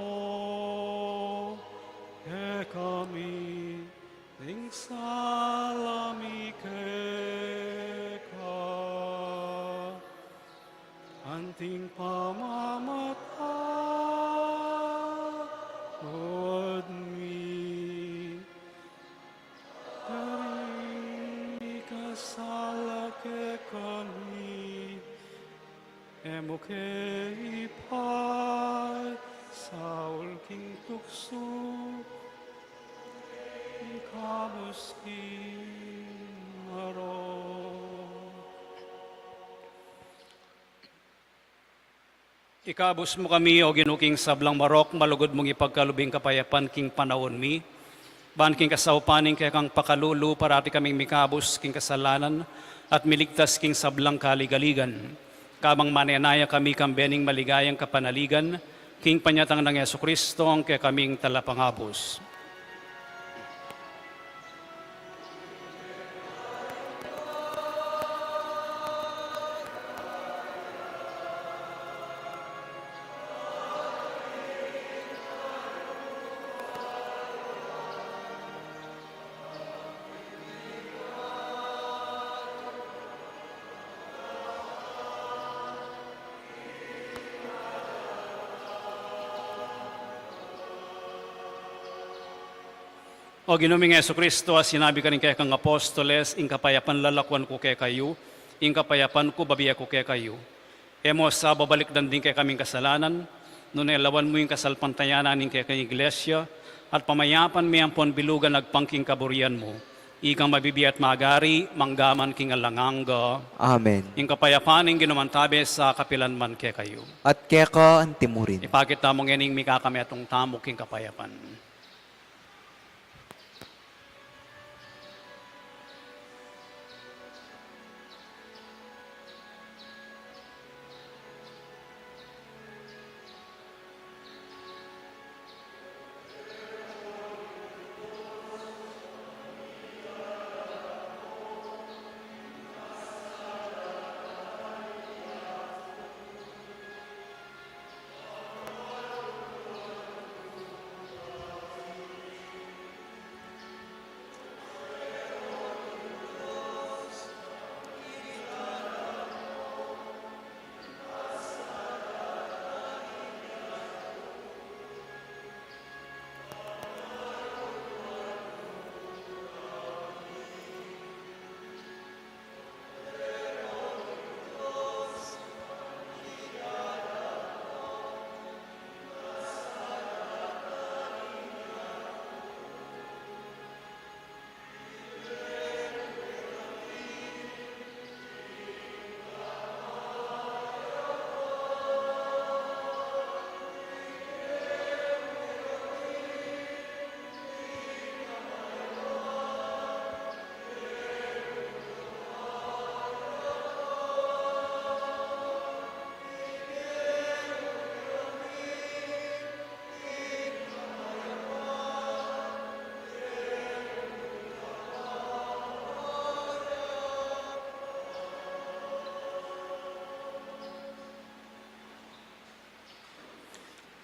ke kami, ning salami ke ka, anting pamamatay. Emuke ipay saul king tukso ikabus maro. Ikabus mo kami o ginuking sablang marok, malugod mong ipagkalubing kapayapan king panahon mi. Ban king kasaupaning kaya kang pakalulu, parati kaming mikabus king kasalanan at miligtas king sablang kaligaligan. Kamang manenaya kami kambening maligayang kapanaligan, king panyatang ng Yesu-Kristo ang kaya kaming talapangabos. O ginuming Yesu Kristo, sinabi ka rin kaya kang apostoles, ing kapayapan lalakwan ko kaya kayo, ing kapayapan ko babiya ko kaya kayo. Emo sa babalik din kaya kaming kasalanan, nung elawan mo yung kasalpantayanan ning kaya kang iglesia, at pamayapan may ampon bilugan nagpangking kaburian mo, ikang mabibiyat magari, manggaman king alanganga, Amen. ing kapayapan ing ginumantabe sa kapilanman kaya kayo. At keka ang timurin. Ipakit tamong yaning mikakami atong tamok king kapayapan.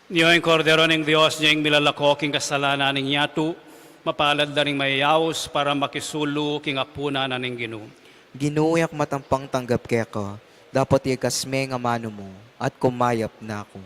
Niyo ang kordero ng Diyos niya yung milalako king kasalanan ng yatu, mapalad na ring mayayaos para makisulo king apuna na ning Ginoo. Ginuyak matampang tanggap keka, dapat ikasme nga mano mo, at kumayap na ako.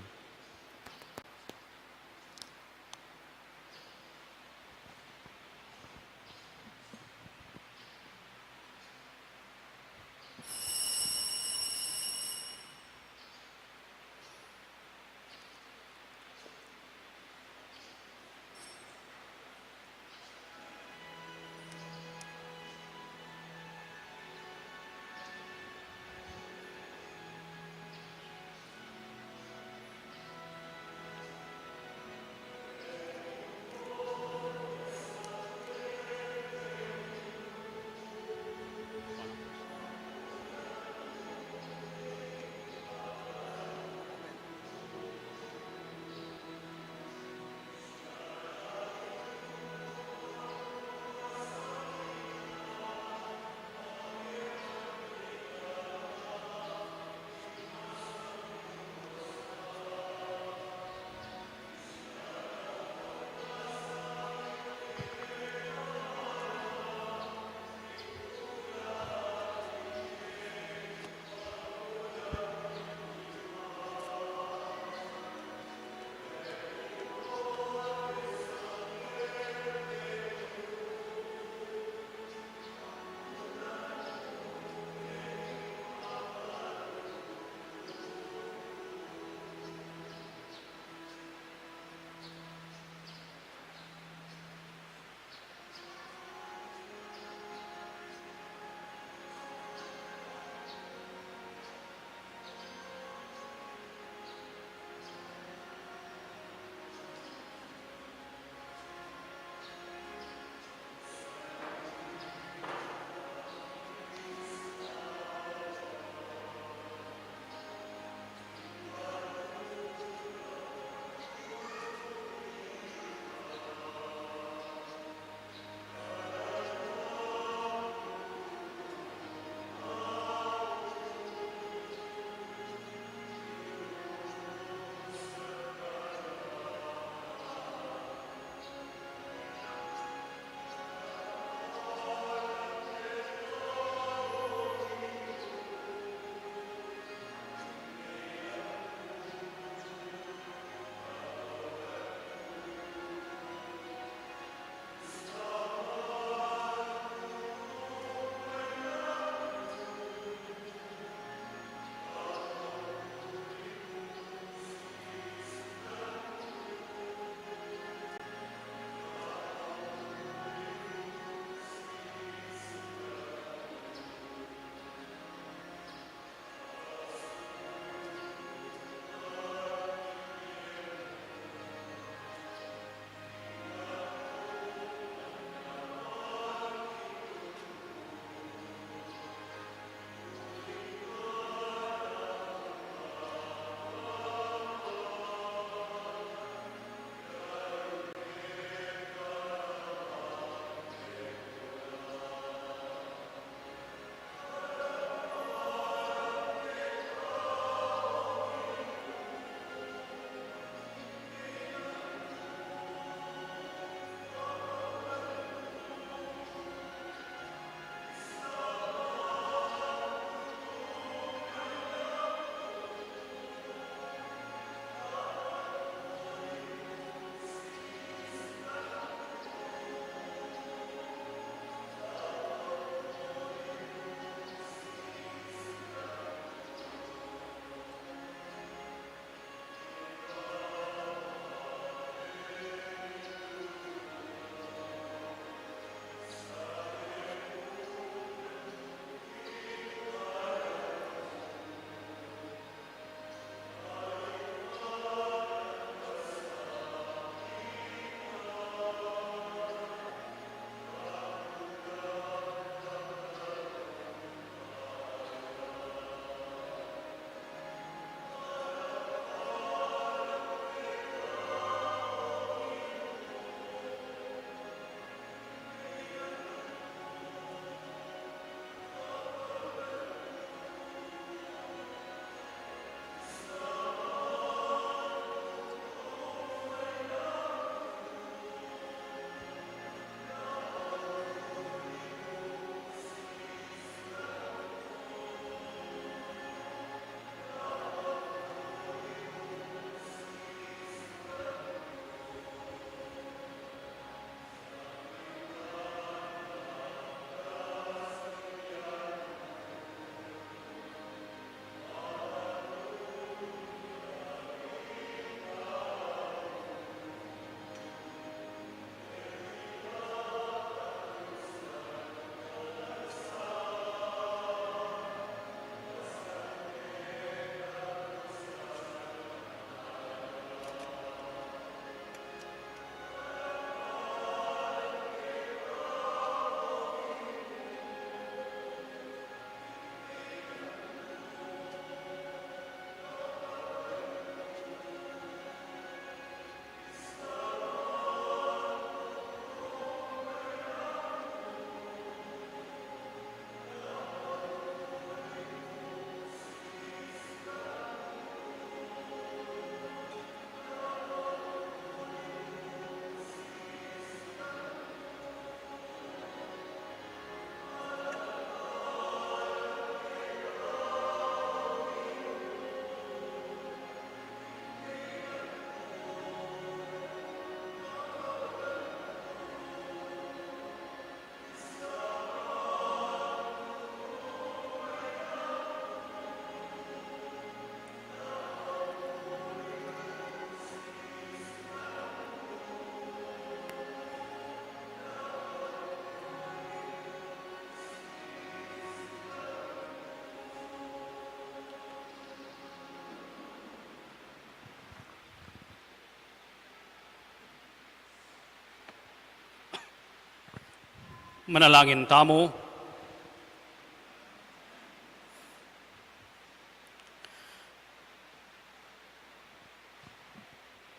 Manalangin tamo.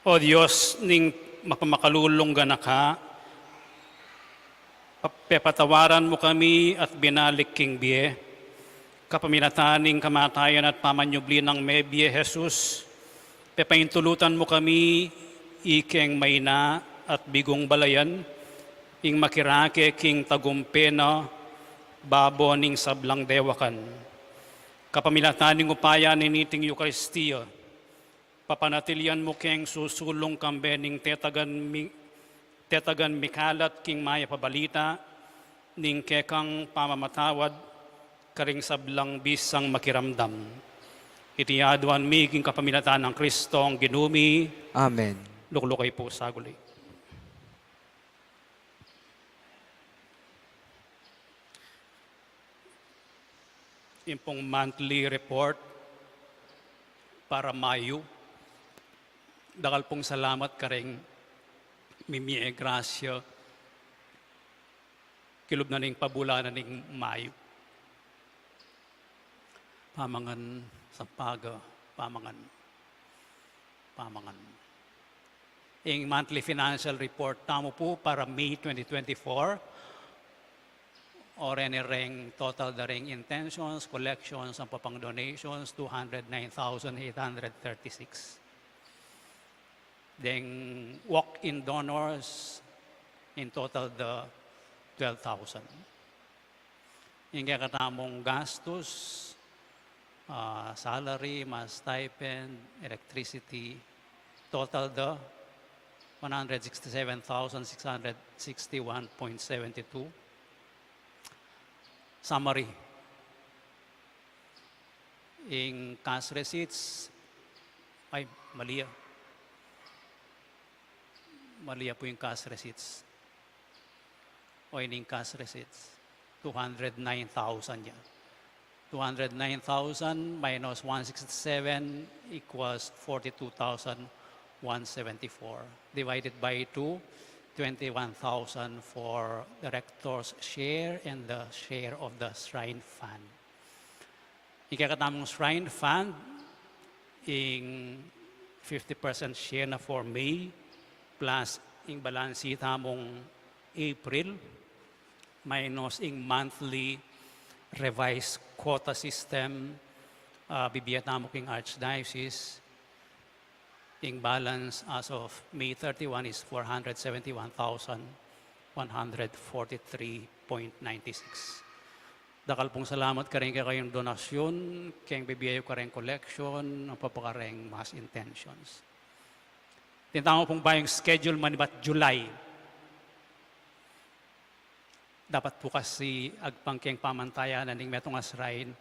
O Diyos, ning mapamakalulong na ka, pepatawaran mo kami at binalik king biye, kapaminataning kamatayan at pamanyubli ng mebye Jesus, pepaintulutan mo kami, ikeng mayna at bigong balayan, ing makirake king tagumpena, babo ning sablang dewakan. Kapaminataning upaya ni niting Eucharistia, papanatilian mo keng susulong kambening tetagan mikalat king maya pabalita, ning kekang pamamatawad, karing sablang bisang makiramdam. Itiyaduan mi king kapaminatan ng Kristong ginumi. Amen. Luklukay po sa guli. Impong monthly report para Mayo. Dakal pong salamat karing mimie grasya kilob na ning pabula na ning Mayo. Pamangan sa paga, pamangan. Ing monthly financial report tamo po para May 2024. Oren ring total the ring intentions, collections, ang papang donations, 209,836. Then walk-in donors, in total the 12,000. Yung katamong gastos, salary, mas stipend, electricity, total the 167,661.72. Summary. In cash receipts, ay mali po yung cash receipts. O in cash receipts, 209,000 yan. 209,000 minus 167 equals 42,174. Divided by 2, 21,000 for the rector's share and the share of the Shrine Fund. Ikakatamong Shrine Fund, in 50% share na for May, plus in balansi tamong April, minus in monthly revised quota system, bibiyat namo king Archdiocese, in balance as of May 31 is 471,143.96. Dakal pong salamat ka rin kayong donasyon, kayong bibiyayo ka rin collection, ang papakaring mass intentions. Tintama pong ba yung schedule manibat July? Dapat po kasi agpangkeng pamantayan na ning metong asrain,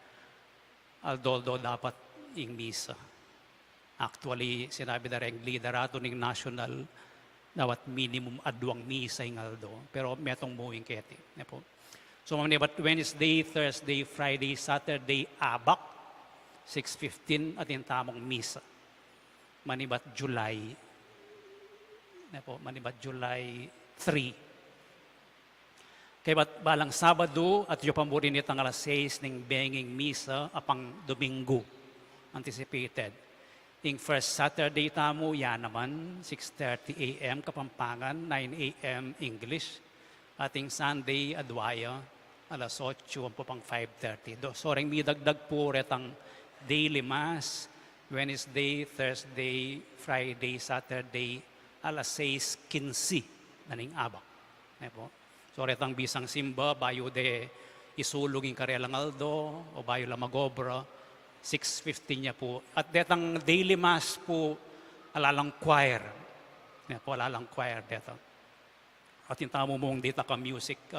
aldoldo dapat ing misa. Actually, sinabi na rin liderato ning national, dapat minimum adwang misa ing aldo. Pero metong muing keti. So, manibat Wednesday, Thursday, Friday, Saturday, abak, 6:15 at yung tamang misa. Manibat July, manibat July 3. Kaya balang Sabado at yung pamurin nitang alas 6 ng benging misa apang Domingo, anticipated. Yung first Saturday tamo, yan naman, 6:30 a.m. Kapampangan, 9 a.m. English. Ating Sunday, Adwaya, alas 8, ang pang 5:30. Soreng midagdag po retang daily mass, Wednesday, Thursday, Friday, Saturday, alas 6:15 naning abak. So retang bisang simba, bayo de isulog yung karelang aldo, o bayo lamagobra, 6:15 niya po. At detang daily mass po, alalang choir. Alalang choir deto. At yung tamo mong dita ka music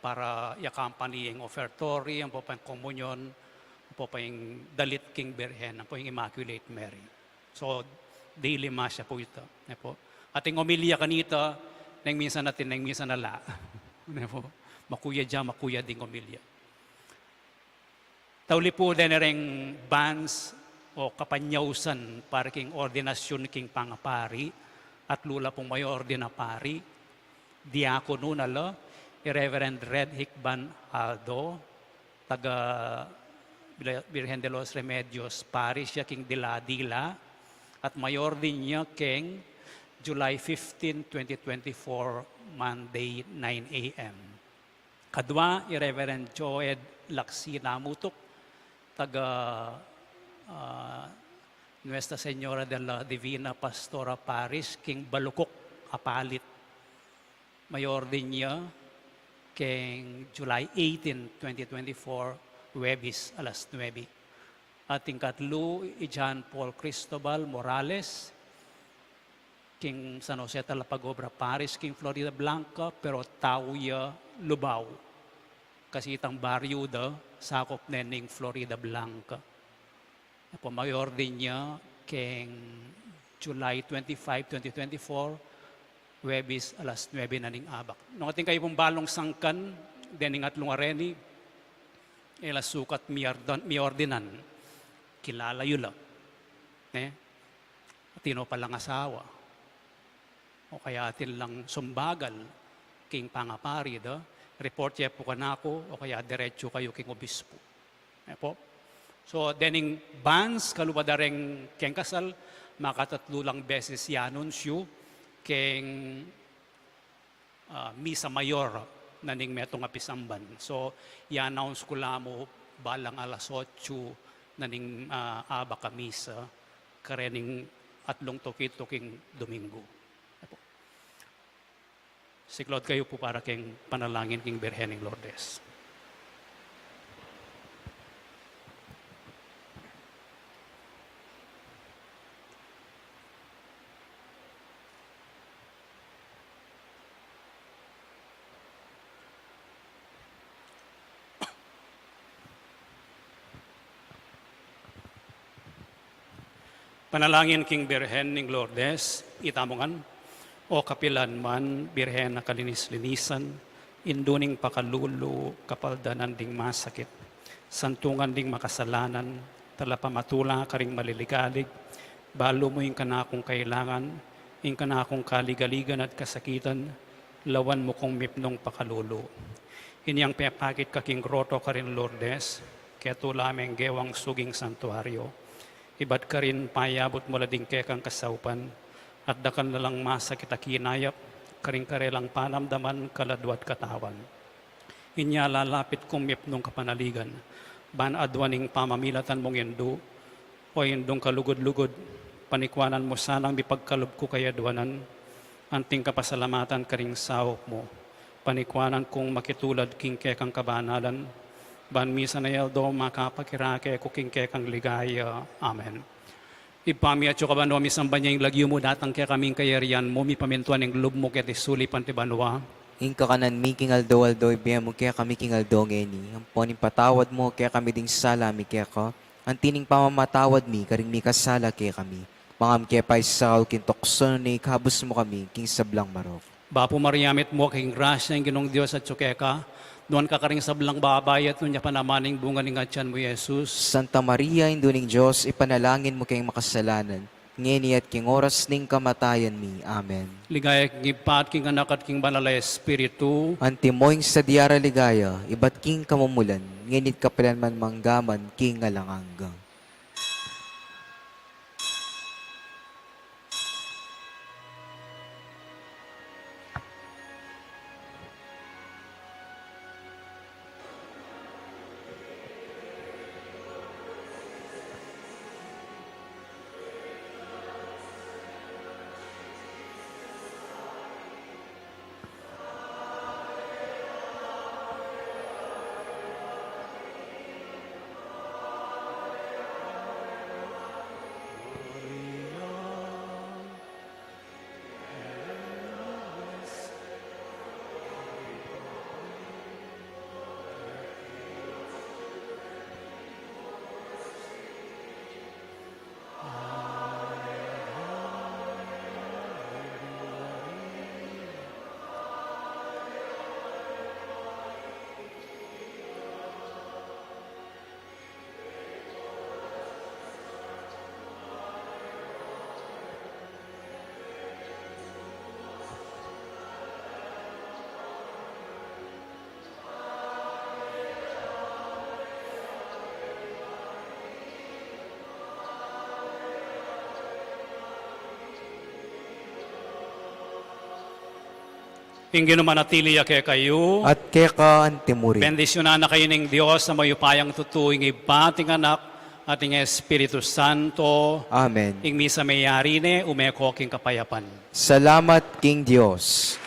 para i-accompany yung offertory, ang po pa yung communion, ang po pa yung dalit King Birhen, ang po yung Immaculate Mary. So, daily mass siya po ito. At yung umilya kanita, nang minsan natin, nang minsan nala. Makuya dyan, makuya ding umilya. Tauli po din rin bands o kapanyausan para king ordinasyon king pangapari at lula pong may ordinapari, diakono nala, Reverend Red Hickban Aldo, taga Virgen de los Remedios Parish, king Dila, at mayor din niya king July 15, 2024, Monday, 9 a.m. Kadwa, Reverend Joed Laksina Mutok, taga Nuestra Señora de la Divina Pastora Parish, king Balukok, Apalit. Mayor din niya king July 18, 2024, Huwebes, alas 9. Ating katlo, John Paul Cristobal Morales, king San Jose Talapagobra Paris, king Florida Blanca, pero Tauya, Lubao. Kasi itang baryo da, sakop nening Florida Blanca. Po mayor din niya, king July 25, 2024, Huwebes, alas 9 na ning abak. Nung ating kayo pong balong sangkan, dening atlong areni, ela sukat miordinan, kilala yula. Tino palang asawa. O kaya atin lang sumbagal, king pangapari, report niya po kanako, o kaya diretso kayo king obispo. Po. So, dening bans, kalubadareng king kasal, makatatlo lang beses yanunsyo, king misa mayor na ning metong apisamban. So, i-announce ko lamo balang alas 8 na ning abaka misa karening atlong tuking Domingo. Siklod kayo po para king panalangin king Birhening Lourdes. Panalangin king Birhen ning Lourdes, itamongan, o kapilan man, Birhen na kalinis-linisan, induning pakalulo, kapaldanan ding masakit, santungan ding makasalanan, talapamatula karing maliligalig, balo mo yung kanakong kailangan, yung kanakong kaligaligan at kasakitan, lawan mo kong mipnong pakalulo. Inyang pepakit kaking groto karin Lourdes, kaya tulameng gewang suging santuaryo, iba't ka rin payabot mula din kekang kasaupan, at dakan na lang masakit akinayap, karing karelang panamdaman, kaladwat katawan. Inya lalapit kumip nung kapanaligan, ban adwaning pamamilatan mong yendo, o yendong kalugod-lugod, panikwanan mo sanang bipagkalob ko kaya dwanan, anting kapasalamatan karing sawok mo, panikwanan kong makitulad king kekang kabanalan, ban misa na yaldo makapakirake ko king kekang ligaya. Amen. Ipami at ka banwa misang banya yung lagyo mo datang kaya kaming kayarian mo, mi pamintuan yung lub mo kaya tisuli panti banwa. Inka kanan mi king aldo ibiya mo kaya kami king aldo ngeni. Ang poning patawad mo kaya kami ding sala mi kaya ko. Ang tining pamamatawad mi karing mi kasala kaya kami. Pangam kaya pa isaw king tokson ni kabus mo kami king sablang marok. Bapo mariamit mo king grasya ng ginong Diyos at tsukeka. Doon ka karing sablang babayat nun niya panamaning bunga ng atyan mo, Jesus. Santa Maria, Induning Diyos, ipanalangin mo kayong makasalanan. Ngeni at king oras ning kamatayan mi. Amen. Ligaya king ipat, king anak at king banal na Espiritu. Antimoing sa diara ligaya, iba't king kamumulan, ngenit kapilan man manggaman, king alanganggang. Ingin manatili kay kayo. at keka antimuri. Bendisyonan na kayo ng Diyos na mayupayang tutuing ibating anak at ng Espiritu Santo. Amen. Ing misa mayari ne umekoking kapayapan. Salamat King Diyos.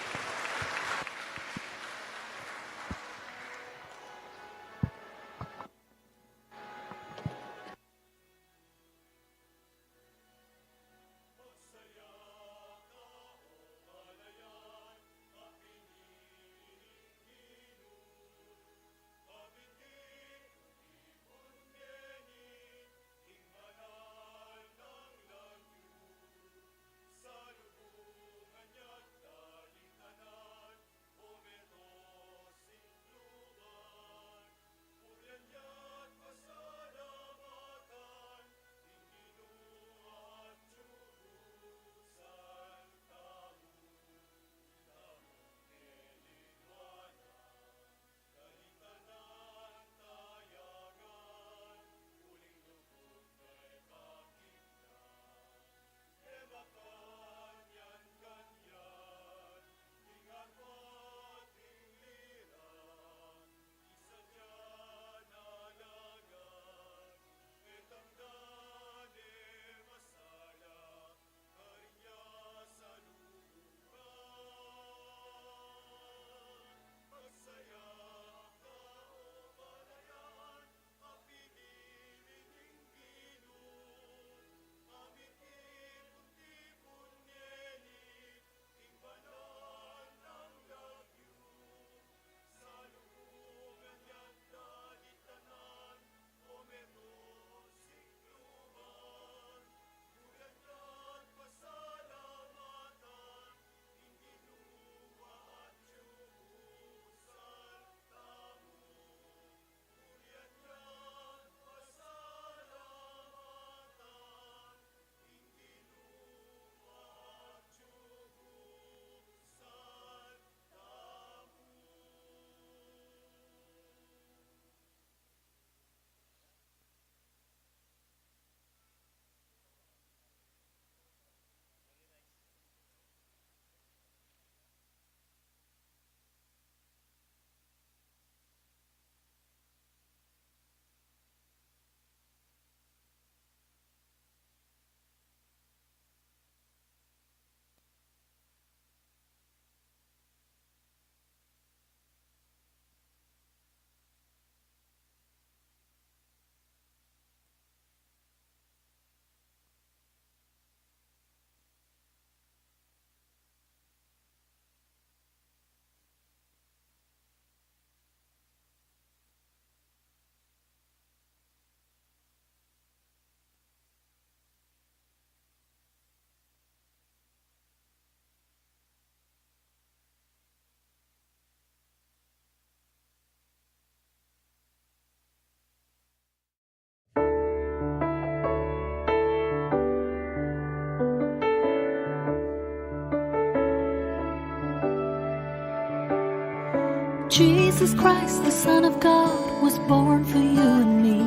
Jesus Christ, the Son of God, was born for you and me.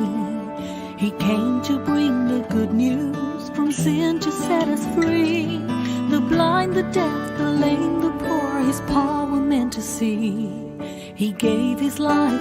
He came to bring the good news, from sin to set us free. The blind, the deaf, the lame, the poor, His power meant to see. He gave His life